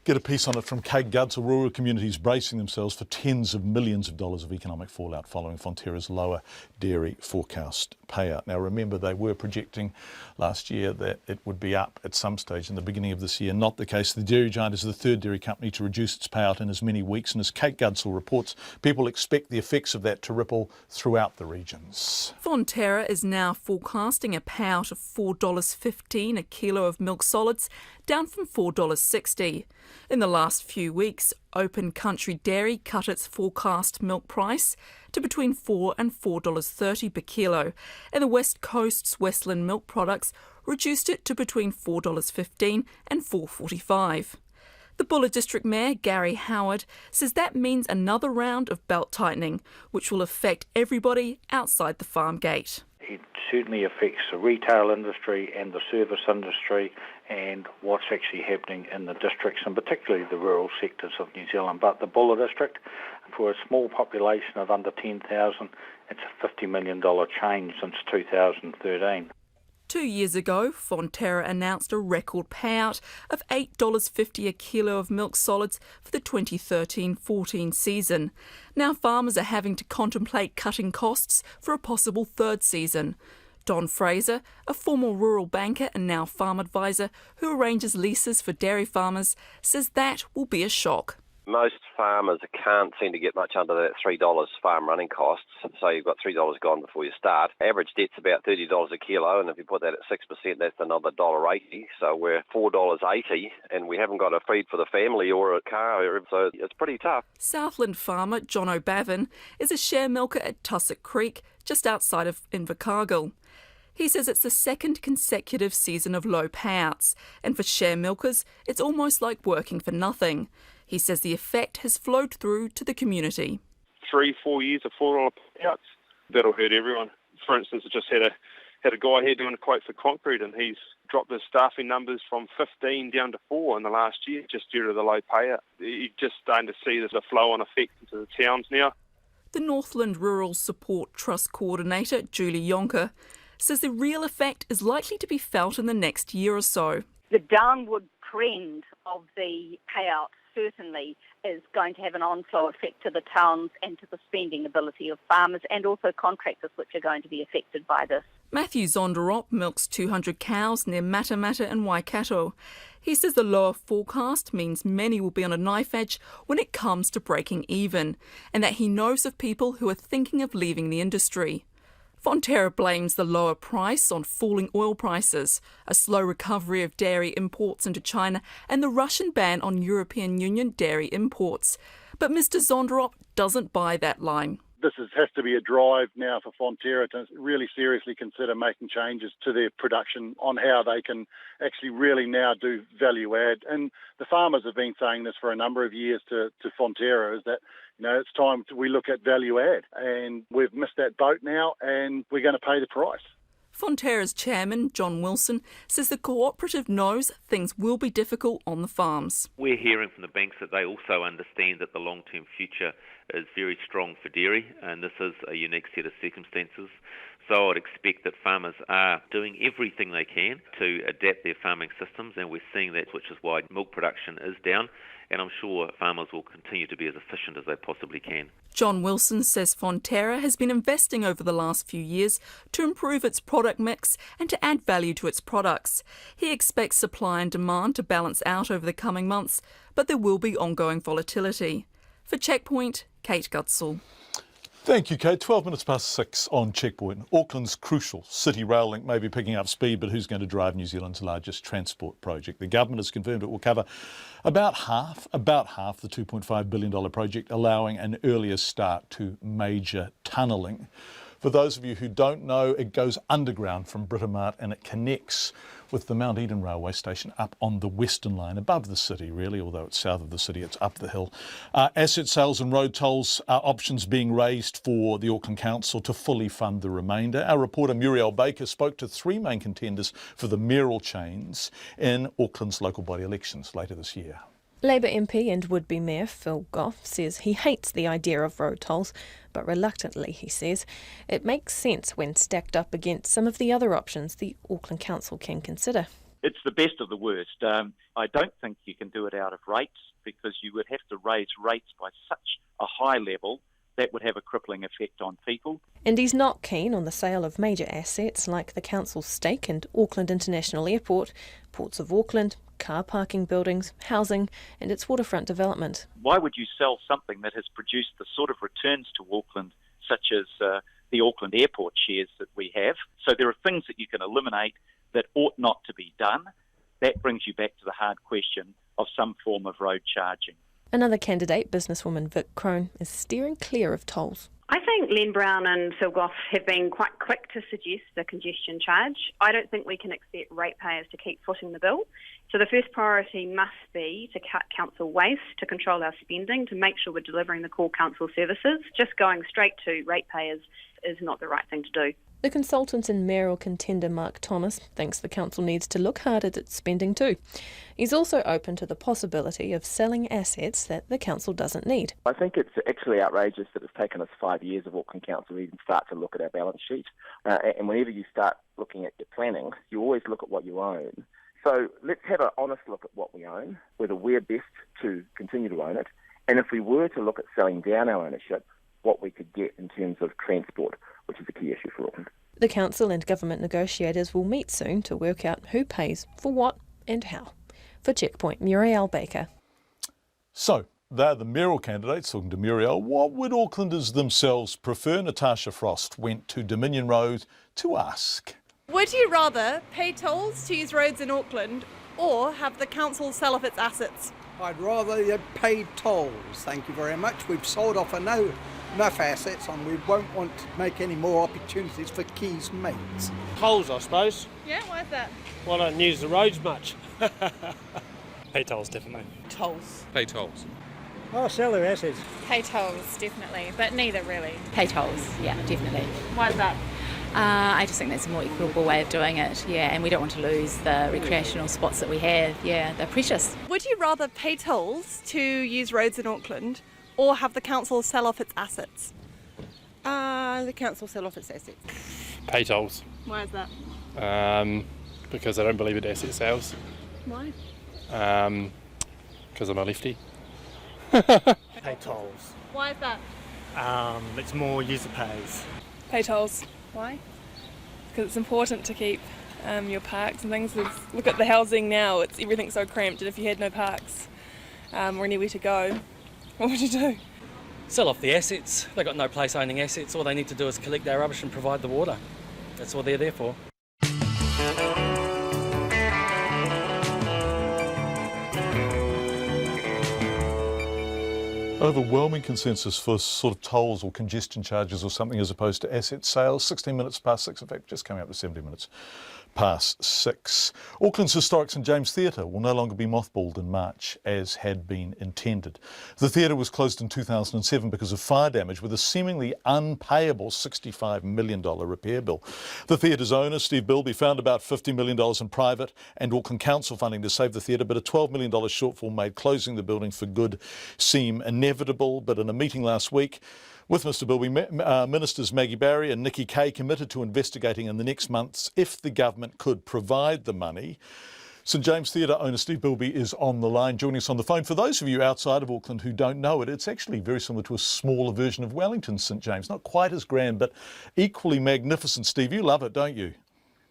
get a piece on it from Kate Gutzel. Rural communities bracing themselves for tens of millions of dollars of economic fallout following Fonterra's lower dairy forecast payout. Now, remember, they were projecting last year that it would be up at some stage in the beginning of this year. Not the case. The dairy giant is the third dairy company to reduce its payout in as many weeks, and as Kate Gutzel reports, people expect the effects of that to ripple throughout the regions. Fonterra is now forecasting a payout of $4.15 a kilo of milk solids, down from $4.60. In the last few weeks, Open Country Dairy cut its forecast milk price to between $4 and $4.30 per kilo, and the West Coast's Westland Milk Products reduced it to between $4.15 and $4.45. The Buller District Mayor, Gary Howard, says that means another round of belt tightening, which will affect everybody outside the farm gate. It certainly affects the retail industry and the service industry and what's actually happening in the districts, and particularly the rural sectors of New Zealand. But the Buller District, for a small population of under 10,000, it's a $50 million change since 2013. 2 years ago, Fonterra announced a record payout of $8.50 a kilo of milk solids for the 2013-14 season. Now farmers are having to contemplate cutting costs for a possible third season. Don Fraser, a former rural banker and now farm advisor who arranges leases for dairy farmers, says that will be a shock. Most farmers can't seem to get much under that $3 farm running costs, so you've got $3 gone before you start. Average debt's about $30 a kilo, and if you put that at 6%, that's another $1.80. So we're $4.80, and we haven't got a feed for the family or a car, so it's pretty tough. Southland farmer John O'Bavin is a share milker at Tussock Creek, just outside of Invercargill. He says it's the second consecutive season of low payouts, and for share milkers, it's almost like working for nothing. He says the effect has flowed through to the community. 3-4 years of $4 payouts, that'll hurt everyone. For instance, I just had a guy here doing a quote for concrete, and he's dropped his staffing numbers from 15 down to 4 in the last year, just due to the low payout. You're just starting to see there's a flow-on effect into the towns now. The Northland Rural Support Trust Coordinator, Julie Yonker, says the real effect is likely to be felt in the next year or so. The downward trend of the payout certainly is going to have an on-flow effect to the towns and to the spending ability of farmers and also contractors, which are going to be affected by this. Matthew Zonderop milks 200 cows near Matamata and Waikato. He says the lower forecast means many will be on a knife edge when it comes to breaking even, and that he knows of people who are thinking of leaving the industry. Fonterra blames the lower price on falling oil prices, a slow recovery of dairy imports into China, and the Russian ban on European Union dairy imports. But Mr. Zonderop doesn't buy that line. This has to be a drive now for Fonterra to really seriously consider making changes to their production on how they can actually really now do value add. And the farmers have been saying this for a number of years to Fonterra, is that it's time we look at value add, and we've missed that boat now, and we're going to pay the price. Fonterra's chairman, John Wilson, says the cooperative knows things will be difficult on the farms. We're hearing from the banks that they also understand that the long-term future is very strong for dairy, and this is a unique set of circumstances. So I'd expect that farmers are doing everything they can to adapt their farming systems, and we're seeing that, which is why milk production is down. And I'm sure farmers will continue to be as efficient as they possibly can. John Wilson says Fonterra has been investing over the last few years to improve its product mix and to add value to its products. He expects supply and demand to balance out over the coming months, but there will be ongoing volatility. For Checkpoint, Kate Gutsall. Thank you, Kate. 12 minutes past 6 on Checkpoint. Auckland's crucial city rail link may be picking up speed, but who's going to drive New Zealand's largest transport project? The government has confirmed it will cover about half the $2.5 billion project, allowing an earlier start to major tunnelling. For those of you who don't know, it goes underground from Britomart and it connects with the Mount Eden railway station up on the Western Line, above the city really, although it's south of the city, it's up the hill. Asset sales and road tolls are options being raised for the Auckland Council to fully fund the remainder. Our reporter Muriel Baker spoke to three main contenders for the mayoral chains in Auckland's local body elections later this year. Labour MP and would-be Mayor Phil Goff says he hates the idea of road tolls, but reluctantly, he says, it makes sense when stacked up against some of the other options the Auckland Council can consider. It's the best of the worst. I don't think you can do it out of rates, because you would have to raise rates by such a high level that would have a crippling effect on people. And he's not keen on the sale of major assets like the council's stake in Auckland International Airport, Ports of Auckland, car parking buildings, housing and its waterfront development. Why would you sell something that has produced the sort of returns to Auckland, such as the Auckland Airport shares that we have? So there are things that you can eliminate that ought not to be done. That brings you back to the hard question of some form of road charging. Another candidate, businesswoman Vic Crone, is steering clear of tolls. I think Len Brown and Phil Goff have been quite quick to suggest a congestion charge. I don't think we can expect ratepayers to keep footing the bill. So the first priority must be to cut council waste, to control our spending, to make sure we're delivering the core council services. Just going straight to ratepayers is not the right thing to do. The consultant and mayoral contender Mark Thomas thinks the council needs to look hard at its spending too. He's also open to the possibility of selling assets that the council doesn't need. I think it's actually outrageous that it's taken us 5 years of Auckland Council to even start to look at our balance sheet. And whenever you start looking at your planning, you always look at what you own. So let's have an honest look at what we own, whether we're best to continue to own it, and if we were to look at selling down our ownership, what we could get in terms of transport, which is a key issue for Auckland. The council and government negotiators will meet soon to work out who pays for what and how. For Checkpoint, Muriel Baker. So, They're the mayoral candidates, talking to Muriel. What would Aucklanders themselves prefer? Natasha Frost went to Dominion Road to ask. Would you rather pay tolls to use roads in Auckland or have the council sell off its assets? I'd rather you paid tolls, thank you very much. We've sold off enough assets and we won't want to make any more opportunities for Keys mates. Tolls, I suppose. Yeah, why is that? Well, I don't use the roads much. Pay tolls, definitely. Tolls. Pay tolls. Oh, sell their assets. Pay tolls, definitely, but neither really. Pay tolls, yeah, definitely. Why is that? I just think that's a more equitable way of doing it, yeah, and we don't want to lose the recreational spots that we have, yeah, they're precious. Would you rather pay tolls to use roads in Auckland or have the council sell off its assets? The council sell off its assets. Pay tolls. Why is that? Because I don't believe in asset sales. Why? Because I'm a lefty. Pay tolls. Why is that? It's more user pays. Pay tolls. Why? Because it's important to keep your parks and things. Look at the housing now, everything's so cramped, and if you had no parks or anywhere to go, what would you do? Sell off the assets. They've got no place owning assets. All they need to do is collect their rubbish and provide the water. That's all they're there for. Overwhelming consensus for sort of tolls or congestion charges or something as opposed to asset sales. 16 minutes past 6, in fact, just coming up to 70 minutes past 6. Auckland's historic St James Theatre will no longer be mothballed in March as had been intended. The theatre was closed in 2007 because of fire damage with a seemingly unpayable $65 million repair bill. The theatre's owner, Steve Bilby, found about $50 million in private and Auckland Council funding to save the theatre, but a $12 million shortfall made closing the building for good seem inevitable. But in a meeting last week with Mr Bilby, Ministers Maggie Barry and Nikki Kay committed to investigating in the next months if the government could provide the money. St James Theatre owner Steve Bilby is on the line, joining us on the phone. For those of you outside of Auckland who don't know it, it's actually very similar to a smaller version of Wellington's St James. Not quite as grand, but equally magnificent. Steve, you love it, don't you?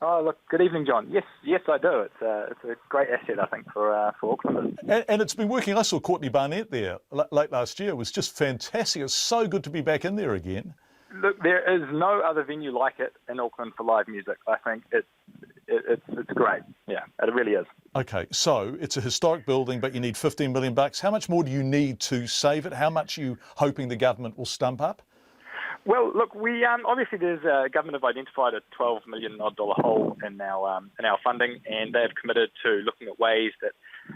Oh, look, good evening, John. Yes, I do. It's a great asset, I think, for Aucklanders. And it's been working. I saw Courtney Barnett there late last year. It was just fantastic. It's so good to be back in there again. Look, there is no other venue like it in Auckland for live music. I think it's great. Yeah, it really is. Okay, so it's a historic building, but you need $15 million. How much more do you need to save it? How much are you hoping the government will stump up? Well, look, we obviously there's government have identified a $12 million hole in our funding, and they have committed to looking at ways that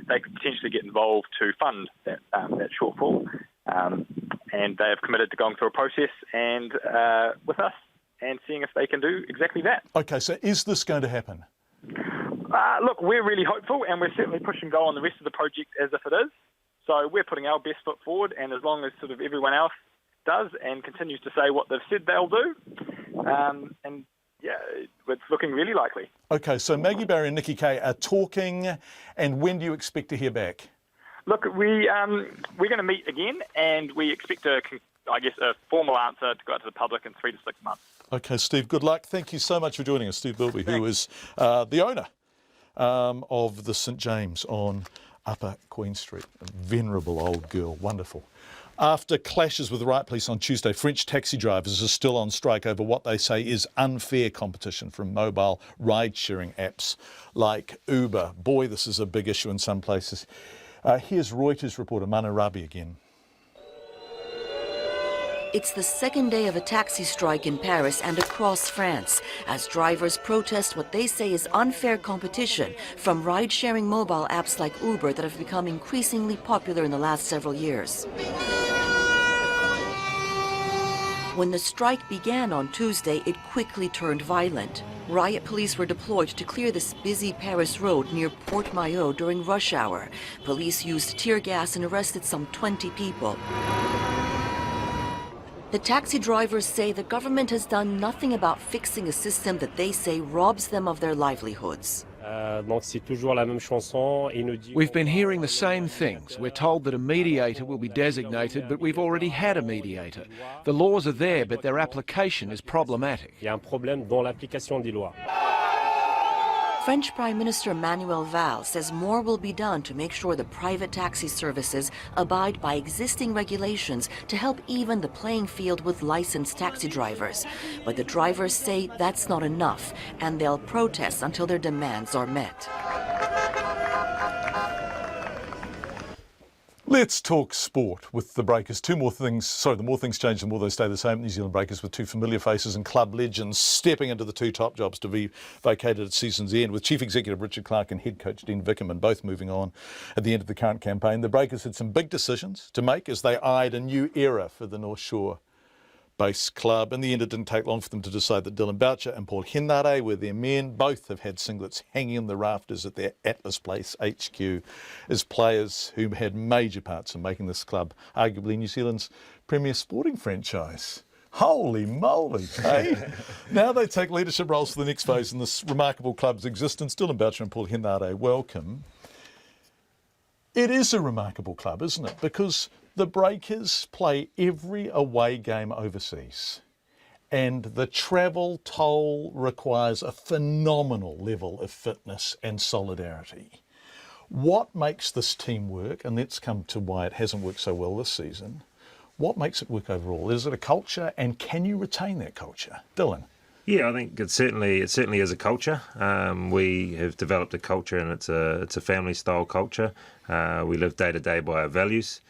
they could potentially get involved to fund that shortfall, and they have committed to going through a process and with us and seeing if they can do exactly that. Okay, so is this going to happen? Look, we're really hopeful, and we're certainly push and go on the rest of the project as if it is. So we're putting our best foot forward, and as long as sort of everyone else does and continues to say what they've said they'll do, and yeah, it's looking really likely. Okay, so Maggie Barry and Nikki Kay are talking, and when do you expect to hear back? Look, we're going to meet again, and we expect a formal answer to go out to the public in 3 to 6 months. Okay, Steve, good luck. Thank you so much for joining us. Steve Bilby, who is the owner of the St James on Upper Queen Street. A venerable old girl, wonderful. After clashes with the riot police on Tuesday, French taxi drivers are still on strike over what they say is unfair competition from mobile ride-sharing apps like Uber. Boy, this is a big issue in some places. Here's Reuters reporter Manu Rabi again. It's the second day of a taxi strike in Paris and across France as drivers protest what they say is unfair competition from ride-sharing mobile apps like Uber that have become increasingly popular in the last several years. When the strike began on Tuesday, it quickly turned violent. Riot police were deployed to clear this busy Paris road near Port Maillot during rush hour. Police used tear gas and arrested some 20 people. The taxi drivers say the government has done nothing about fixing a system that they say robs them of their livelihoods. We've been hearing the same things. We're told that a mediator will be designated, but we've already had a mediator. The laws are there, but their application is problematic. French Prime Minister Manuel Valls says more will be done to make sure the private taxi services abide by existing regulations to help even the playing field with licensed taxi drivers. But the drivers say that's not enough, and they'll protest until their demands are met. Let's talk sport with the Breakers. The more things change, the more they stay the same. New Zealand Breakers with two familiar faces and club legends stepping into the two top jobs to be vacated at season's end, with Chief Executive Richard Clark and Head Coach Dean Vickerman both moving on at the end of the current campaign. The Breakers had some big decisions to make as they eyed a new era for the North Shore based club. In the end, it didn't take long for them to decide that Dylan Boucher and Paul Henare were their men. Both have had singlets hanging in the rafters at their Atlas Place HQ as players who had major parts in making this club arguably New Zealand's premier sporting franchise. Holy moly, eh? Now they take leadership roles for the next phase in this remarkable club's existence. Dylan Boucher and Paul Henare, welcome. It is a remarkable club, isn't it? Because the Breakers play every away game overseas, and the travel toll requires a phenomenal level of fitness and solidarity. What makes this team work, and let's come to why it hasn't worked so well this season, what makes it work overall? Is it a culture, and can you retain that culture? Dylan? Yeah, I think it certainly is a culture. We have developed a culture, and it's a family-style culture. We live day to day by our values.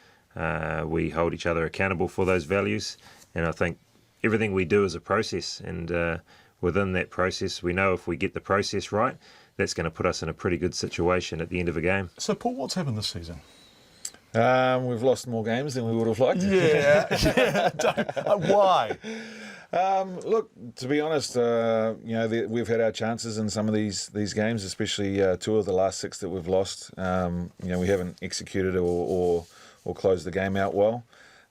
We hold each other accountable for those values, and I think everything we do is a process, and within that process, we know if we get the process right, that's going to put us in a pretty good situation at the end of a game. So, Paul, what's happened this season? We've lost more games than we would have liked. Yeah. Why? Look, to be honest, we've had our chances in some of these games, especially 2 of the last 6 that we've lost. We haven't executed or closed the game out well.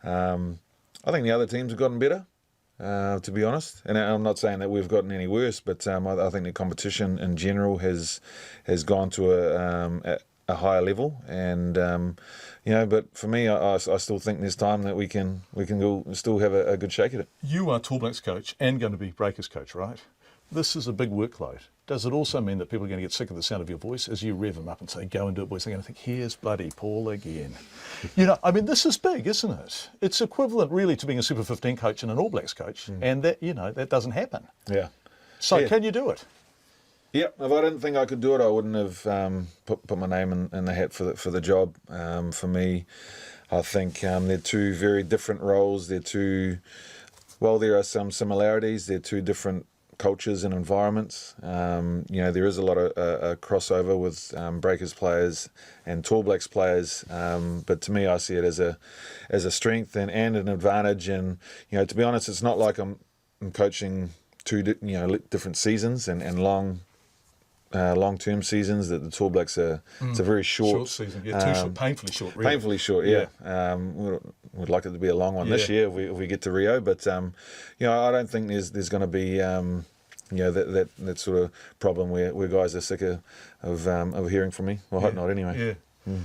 I think the other teams have gotten better, to be honest. And I'm not saying that we've gotten any worse, but I think the competition in general has gone to a higher level. And but for me, I still think there's time that we can go, still have a good shake at it. You are Tall Blacks coach and going to be Breakers coach, right? This is a big workload. Does it also mean that people are going to get sick of the sound of your voice as you rev them up and say, go and do it, boys? They're going to think, here's bloody Paul again. This is big, isn't it? It's equivalent really to being a Super 15 coach and an All Blacks coach, and that doesn't happen. Yeah. So can you do it? Yeah, if I didn't think I could do it, I wouldn't have put my name in the hat for the job. For me, I think they're 2 very different roles. There are some similarities. They're 2 different cultures and environments. There is a lot of crossover with Breakers players and Tall Blacks players, but to me, I see it as a strength and an advantage. And to be honest, it's not like I'm coaching 2 different seasons and long-term seasons. That the Tall Blacks it's a very short season, too short, painfully short. Really. Painfully short, yeah. We'd like it to be a long one this year if we get to Rio, but I don't think there's going to be that sort of problem where guys are sick of hearing from me. Well, I hope not anyway. Yeah.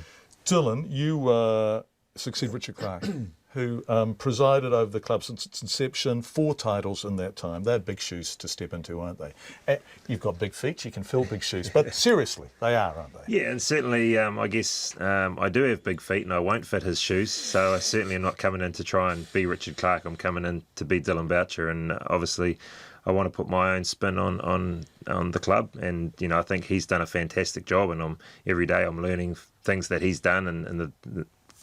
Dylan, you succeed Richard Clark, who presided over the club since its inception, 4 titles in that time. They're big shoes to step into, aren't they? You've got big feet, you can fill big shoes, but seriously, they are, aren't they? Yeah, and certainly, I guess I do have big feet and I won't fit his shoes, so I certainly am not coming in to try and be Richard Clark. I'm coming in to be Dylan Boucher, and obviously I want to put my own spin on the club, and I think he's done a fantastic job, and every day I'm learning things that he's done, and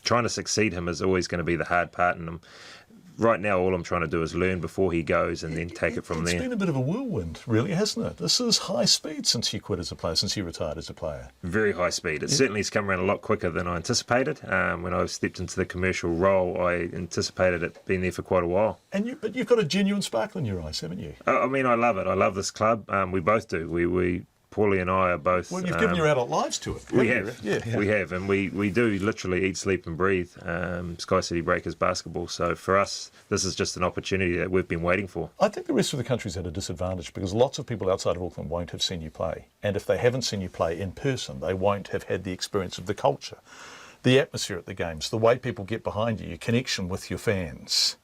trying to succeed him is always going to be the hard part. And right now, all I'm trying to do is learn before he goes and then take it from there. It's been a bit of a whirlwind, really, hasn't it? This is high speed since you quit as a player, since you retired as a player. Very high speed. It certainly has come around a lot quicker than I anticipated. When I stepped into the commercial role, I anticipated it being there for quite a while. But you've got a genuine sparkle in your eyes, haven't you? I love it. I love this club. We both do. We Paulie and I are both... Well, you've given your adult lives to it. We have. We have, and we do literally eat, sleep and breathe Sky City Breakers basketball. So for us, this is just an opportunity that we've been waiting for. I think the rest of the country's at a disadvantage because lots of people outside of Auckland won't have seen you play. And if they haven't seen you play in person, they won't have had the experience of the culture, the atmosphere at the games, the way people get behind you, your connection with your fans.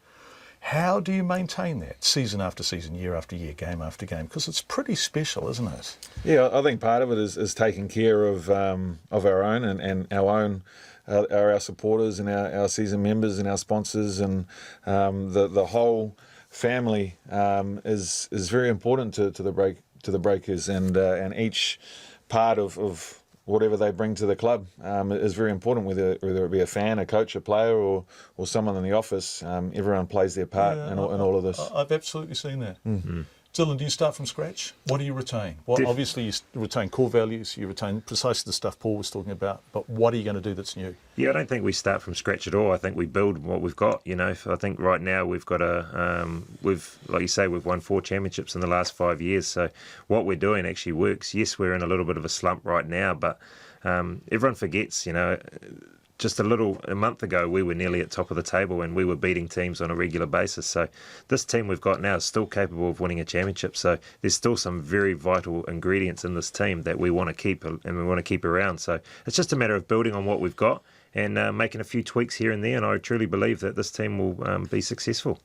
How do you maintain that season after season, year after year, game after game? Because it's pretty special, isn't it? Yeah, I think part of it is taking care of our own and our own. Our supporters and our season members and our sponsors and the whole family is very important to the Breakers, and each part of whatever they bring to the club is very important, whether it be a fan, a coach, a player, or someone in the office. Everyone plays their part in all of this. I've absolutely seen that. Mm-hmm. Dylan, do you start from scratch? What do you retain? Well, obviously you retain core values, you retain precisely the stuff Paul was talking about, but what are you going to do that's new? Yeah, I don't think we start from scratch at all. I think we build what we've got. I think right now we've got like you say, we've won 4 championships in the last 5 years. So what we're doing actually works. Yes, we're in a little bit of a slump right now, but everyone forgets, just a month ago, we were nearly at top of the table and we were beating teams on a regular basis. So this team we've got now is still capable of winning a championship. So there's still some very vital ingredients in this team that we want to keep and we want to keep around. So it's just a matter of building on what we've got and making a few tweaks here and there. And I truly believe that this team will be successful.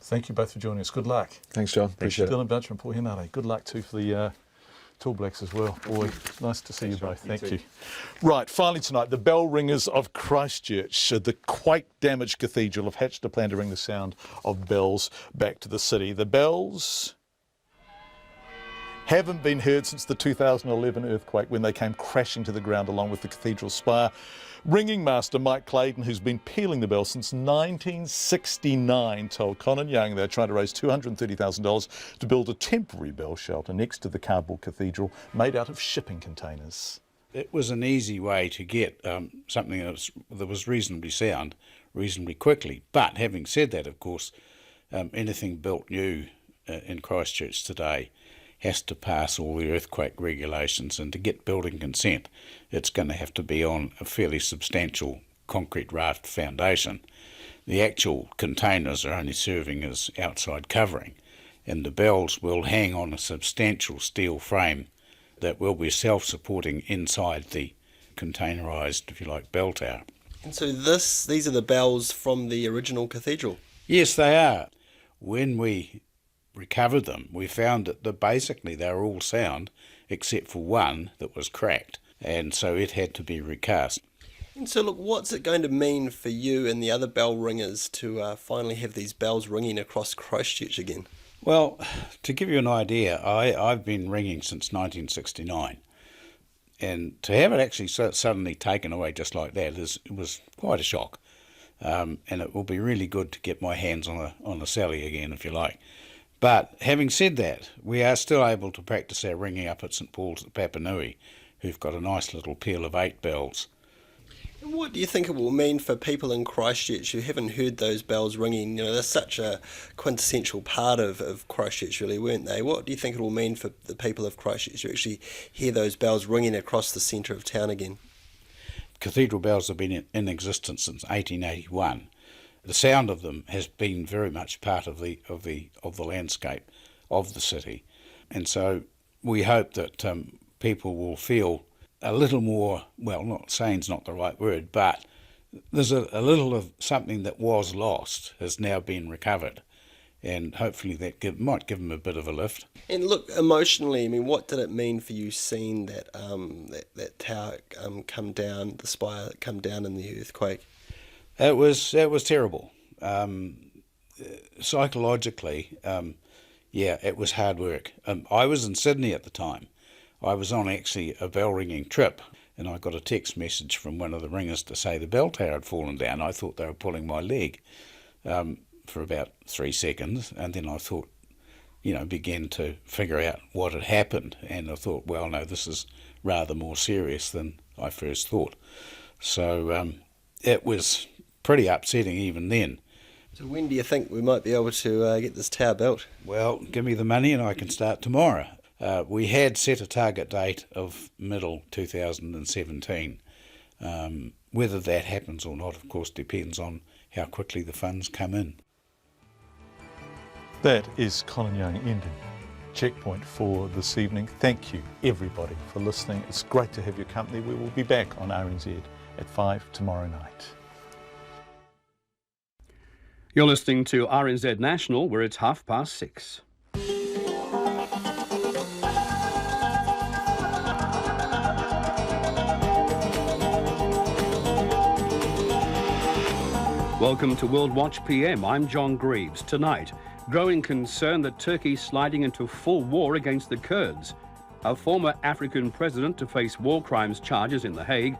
Thank you both for joining us. Good luck. Thanks, John. Appreciate it. Dylan Boucher and Paul Henare. Good luck too for the Tall Blacks as well. Boy, nice to see you both. Thank you. Right, finally tonight, the bell ringers of Christchurch, the quake-damaged cathedral, have hatched a plan to ring the sound of bells back to the city. The bells haven't been heard since the 2011 earthquake when they came crashing to the ground along with the cathedral spire. Ringing master Mike Clayton, who's been pealing the bell since 1969, told Conan Young they're trying to raise $230,000 to build a temporary bell shelter next to the cardboard cathedral made out of shipping containers. It was an easy way to get something that was reasonably sound, reasonably quickly. But having said that, of course, anything built new in Christchurch today has to pass all the earthquake regulations, and to get building consent, it's going to have to be on a fairly substantial concrete raft foundation. The actual containers are only serving as outside covering, and the bells will hang on a substantial steel frame that will be self-supporting inside the containerised, if you like, bell tower. And so these are the bells from the original cathedral? Yes, they are. When we recovered them, we found that basically they were all sound except for one that was cracked, and so it had to be recast. And so look, what's it going to mean for you and the other bell ringers to finally have these bells ringing across Christchurch again? Well, to give you an idea, I've been ringing since 1969, and to have it actually suddenly taken away just like that was quite a shock. And it will be really good to get my hands on a Sally again, if you like. But having said that, we are still able to practice our ringing up at St Paul's at Papanui, who've got a nice little peal of 8 bells. And what do you think it will mean for people in Christchurch who haven't heard those bells ringing? They're such a quintessential part of Christchurch, really, weren't they? What do you think it will mean for the people of Christchurch to actually hear those bells ringing across the centre of town again? Cathedral bells have been in existence since 1881. The sound of them has been very much part of the landscape of the city, and so we hope that people will feel a little more, well, not saying's not the right word, but there's a little of something that was lost has now been recovered, and hopefully that might give them a bit of a lift. And look, emotionally, I mean, what did it mean for you seeing that that tower come down, the spire come down in the earthquake? It was terrible. Psychologically, it was hard work. I was in Sydney at the time. I was on actually a bell ringing trip, and I got a text message from one of the ringers to say the bell tower had fallen down. I thought they were pulling my leg for about 3 seconds, and then I thought, began to figure out what had happened, and I thought, well, no, this is rather more serious than I first thought. So it was pretty upsetting even then. So when do you think we might be able to get this tower built? Well, give me the money and I can start tomorrow. We had set a target date of middle 2017. Whether that happens or not, of course, depends on how quickly the funds come in. That is Colin Young ending Checkpoint for this evening. Thank you, everybody, for listening. It's great to have your company. We will be back on RNZ at 5 tomorrow night. You're listening to RNZ National, where it's 6:30. Welcome to World Watch PM. I'm John Greaves. Tonight, growing concern that Turkey's sliding into full war against the Kurds. A former African president to face war crimes charges in The Hague.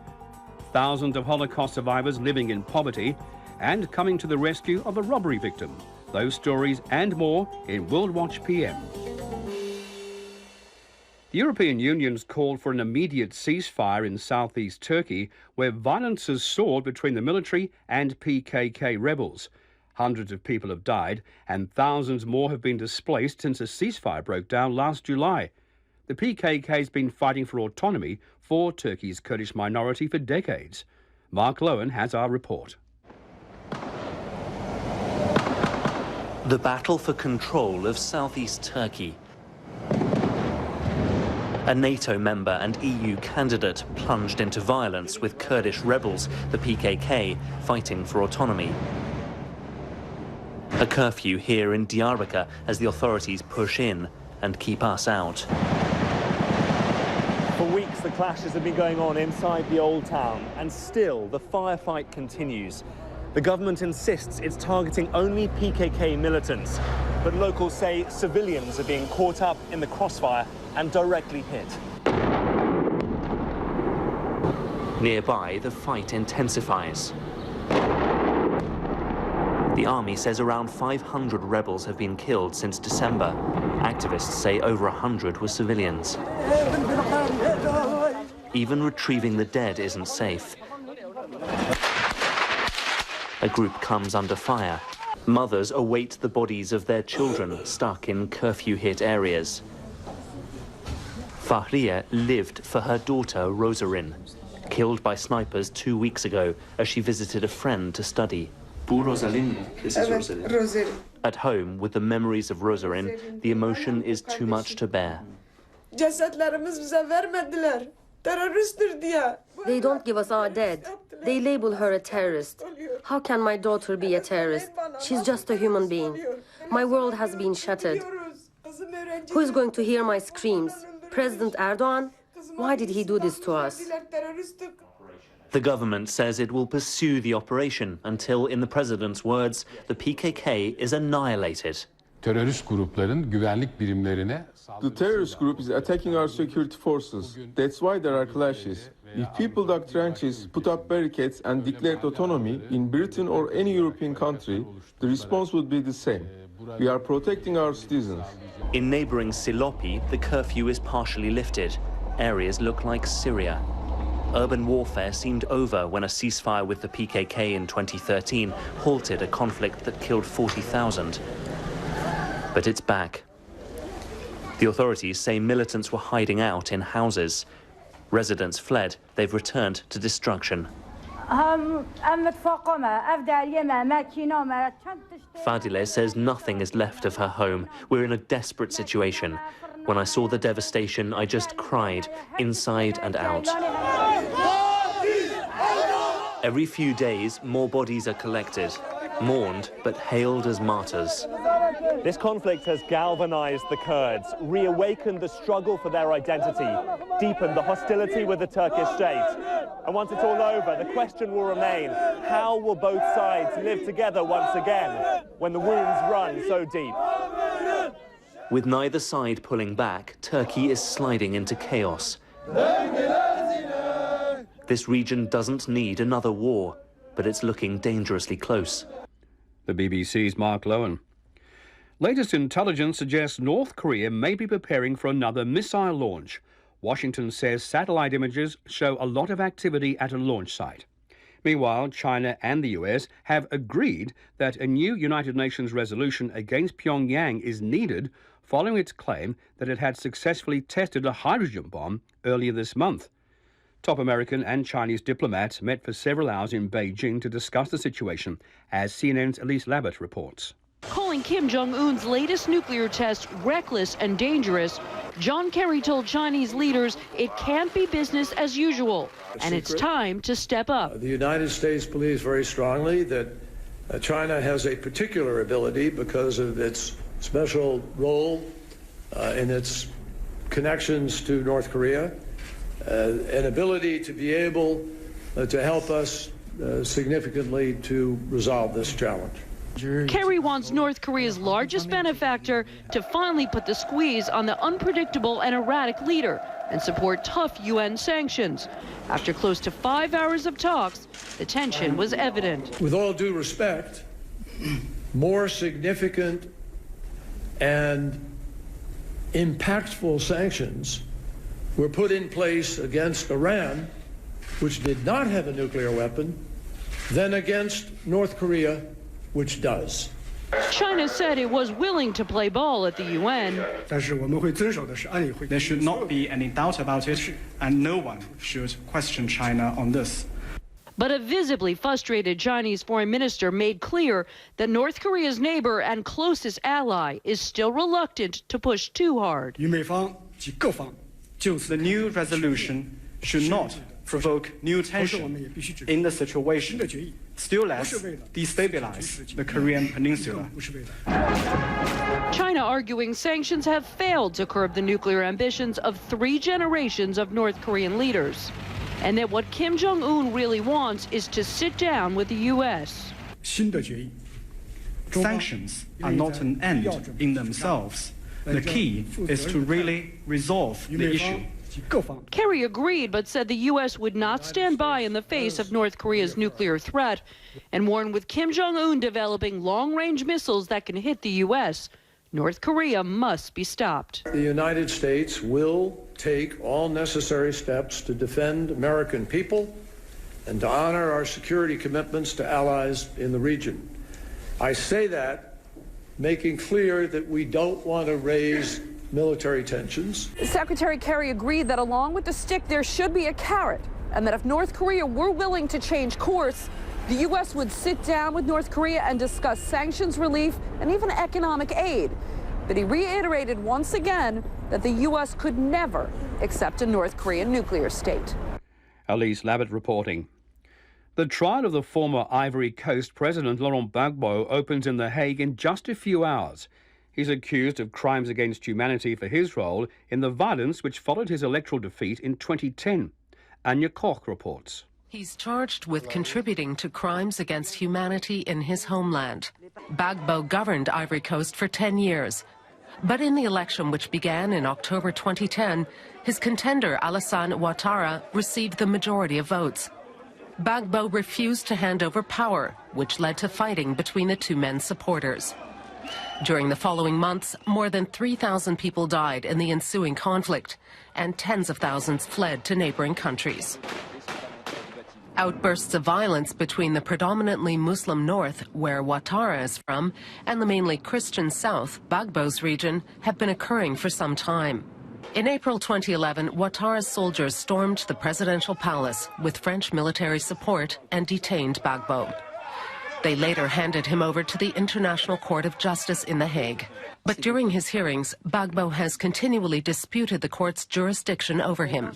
Thousands of Holocaust survivors living in poverty. And coming to the rescue of a robbery victim. Those stories and more in World Watch PM. The European Union's called for an immediate ceasefire in southeast Turkey, where violence has soared between the military and PKK rebels. Hundreds of people have died and thousands more have been displaced since a ceasefire broke down last July. The PKK has been fighting for autonomy for Turkey's Kurdish minority for decades. Mark Lowen has our report. The battle for control of southeast Turkey. A NATO member and EU candidate plunged into violence with Kurdish rebels, the PKK, fighting for autonomy. A curfew here in Diyarbakir as the authorities push in and keep us out. For weeks, the clashes have been going on inside the old town, and still the firefight continues. The government insists it's targeting only PKK militants, but locals say civilians are being caught up in the crossfire and directly hit. Nearby, the fight intensifies. The army says around 500 rebels have been killed since December. Activists say over 100 were civilians. Even retrieving the dead isn't safe. A group comes under fire. Mothers await the bodies of their children stuck in curfew-hit areas. Fahriye lived for her daughter, Rosarin, killed by snipers 2 weeks ago as she visited a friend to study. This is Rosarin. At home, with the memories of Rosarin, the emotion is too much to bear. They don't give us our dead. They label her a terrorist. How can my daughter be a terrorist? She's just a human being. My world has been shattered. Who is going to hear my screams? President Erdogan? Why did he do this to us? The government says it will pursue the operation until, in the president's words, the PKK is annihilated. The terrorist group is attacking our security forces. That's why there are clashes. If people dug trenches, put up barricades and declared autonomy in Britain or any European country, the response would be the same. We are protecting our citizens. In neighbouring Silopi, the curfew is partially lifted. Areas look like Syria. Urban warfare seemed over when a ceasefire with the PKK in 2013 halted a conflict that killed 40,000. But it's back. The authorities say militants were hiding out in houses. Residents fled. They've returned to destruction. Fadile says nothing is left of her home. We're in a desperate situation. When I saw the devastation, I just cried, inside and out. Every few days, more bodies are collected, mourned but hailed as martyrs. This conflict has galvanized the Kurds, reawakened the struggle for their identity, deepened the hostility with the Turkish state. And once it's all over, the question will remain, how will both sides live together once again when the wounds run so deep? With neither side pulling back, Turkey is sliding into chaos. This region doesn't need another war, but it's looking dangerously close. The BBC's Mark Lowen. Latest intelligence suggests North Korea may be preparing for another missile launch. Washington says satellite images show a lot of activity at a launch site. Meanwhile, China and the US have agreed that a new United Nations resolution against Pyongyang is needed following its claim that it had successfully tested a hydrogen bomb earlier this month. Top American and Chinese diplomats met for several hours in Beijing to discuss the situation, as CNN's Elise Labbott reports. Calling Kim Jong-un's latest nuclear test reckless and dangerous, John Kerry told Chinese leaders it can't be business as usual, and it's time to step up. The United States believes very strongly that China has a particular ability because of its special role in its connections to North Korea, an ability to be able to help us significantly to resolve this challenge. Kerry wants North Korea's largest benefactor to finally put the squeeze on the unpredictable and erratic leader and support tough UN sanctions. After close to 5 hours of talks, the tension was evident. With all due respect, more significant and impactful sanctions were put in place against Iran, which did not have a nuclear weapon, than against North Korea, which does. China said it was willing to play ball at the UN. There should not be any doubt about it, and no one should question China on this. But a visibly frustrated Chinese foreign minister made clear that North Korea's neighbor and closest ally is still reluctant to push too hard. The new resolution should not provoke new tension in the situation, still less destabilize the Korean Peninsula. China arguing sanctions have failed to curb the nuclear ambitions of 3 generations of North Korean leaders, and that what Kim Jong-un really wants is to sit down with the U.S. Sanctions are not an end in themselves. The key is to really resolve the issue. Kerry agreed, but said the U.S. would not stand by in the face of North Korea's nuclear threat and warned with Kim Jong-un developing long-range missiles that can hit the U.S., North Korea must be stopped. The United States will take all necessary steps to defend American people and to honor our security commitments to allies in the region. I say that making clear that we don't want to raise military tensions. Secretary Kerry agreed that along with the stick, there should be a carrot, and that if North Korea were willing to change course, the U.S. would sit down with North Korea and discuss sanctions relief and even economic aid. But he reiterated once again that the U.S. could never accept a North Korean nuclear state. Elise Labbott reporting. The trial of the former Ivory Coast President Laurent Gbagbo opens in The Hague in just a few hours. He's accused of crimes against humanity for his role in the violence which followed his electoral defeat in 2010. Anya Koch reports. He's charged with contributing to crimes against humanity in his homeland. Gbagbo governed Ivory Coast for 10 years. But in the election which began in October 2010, his contender Alassane Ouattara received the majority of votes. Gbagbo refused to hand over power, which led to fighting between the two men's supporters. During the following months, more than 3,000 people died in the ensuing conflict, and tens of thousands fled to neighboring countries. Outbursts of violence between the predominantly Muslim north, where Ouattara is from, and the mainly Christian south, Gbagbo's region, have been occurring for some time. In April 2011, Ouattara's soldiers stormed the presidential palace with French military support and detained Gbagbo. They later handed him over to the International Court of Justice in The Hague. But during his hearings, Gbagbo has continually disputed the court's jurisdiction over him.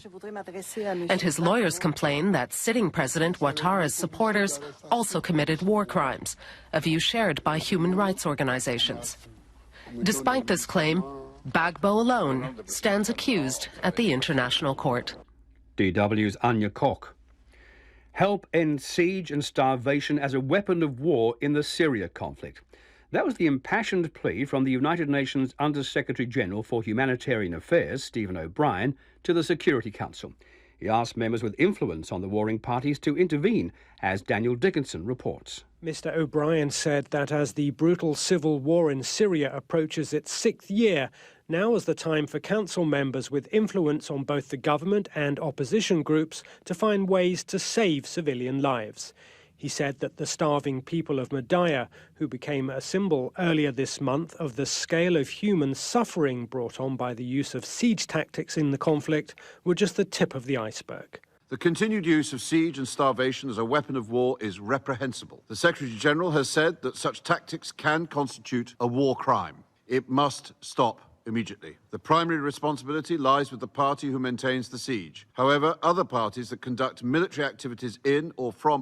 And his lawyers complain that sitting President Ouattara's supporters also committed war crimes, a view shared by human rights organizations. Despite this claim, Gbagbo alone stands accused at the International Court. DW's Anya Koch. Help end siege and starvation as a weapon of war in the Syria conflict. That was the impassioned plea from the United Nations Under-Secretary-General for Humanitarian Affairs, Stephen O'Brien, to the Security Council. He asked members with influence on the warring parties to intervene, as Daniel Dickinson reports. Mr. O'Brien said that as the brutal civil war in Syria approaches its 6th year, now is the time for council members with influence on both the government and opposition groups to find ways to save civilian lives. He said that the starving people of Madaya, who became a symbol earlier this month of the scale of human suffering brought on by the use of siege tactics in the conflict, were just the tip of the iceberg. The continued use of siege and starvation as a weapon of war is reprehensible. The Secretary-General has said that such tactics can constitute a war crime. It must stop immediately. The primary responsibility lies with the party who maintains the siege. However, other parties that conduct military activities in or from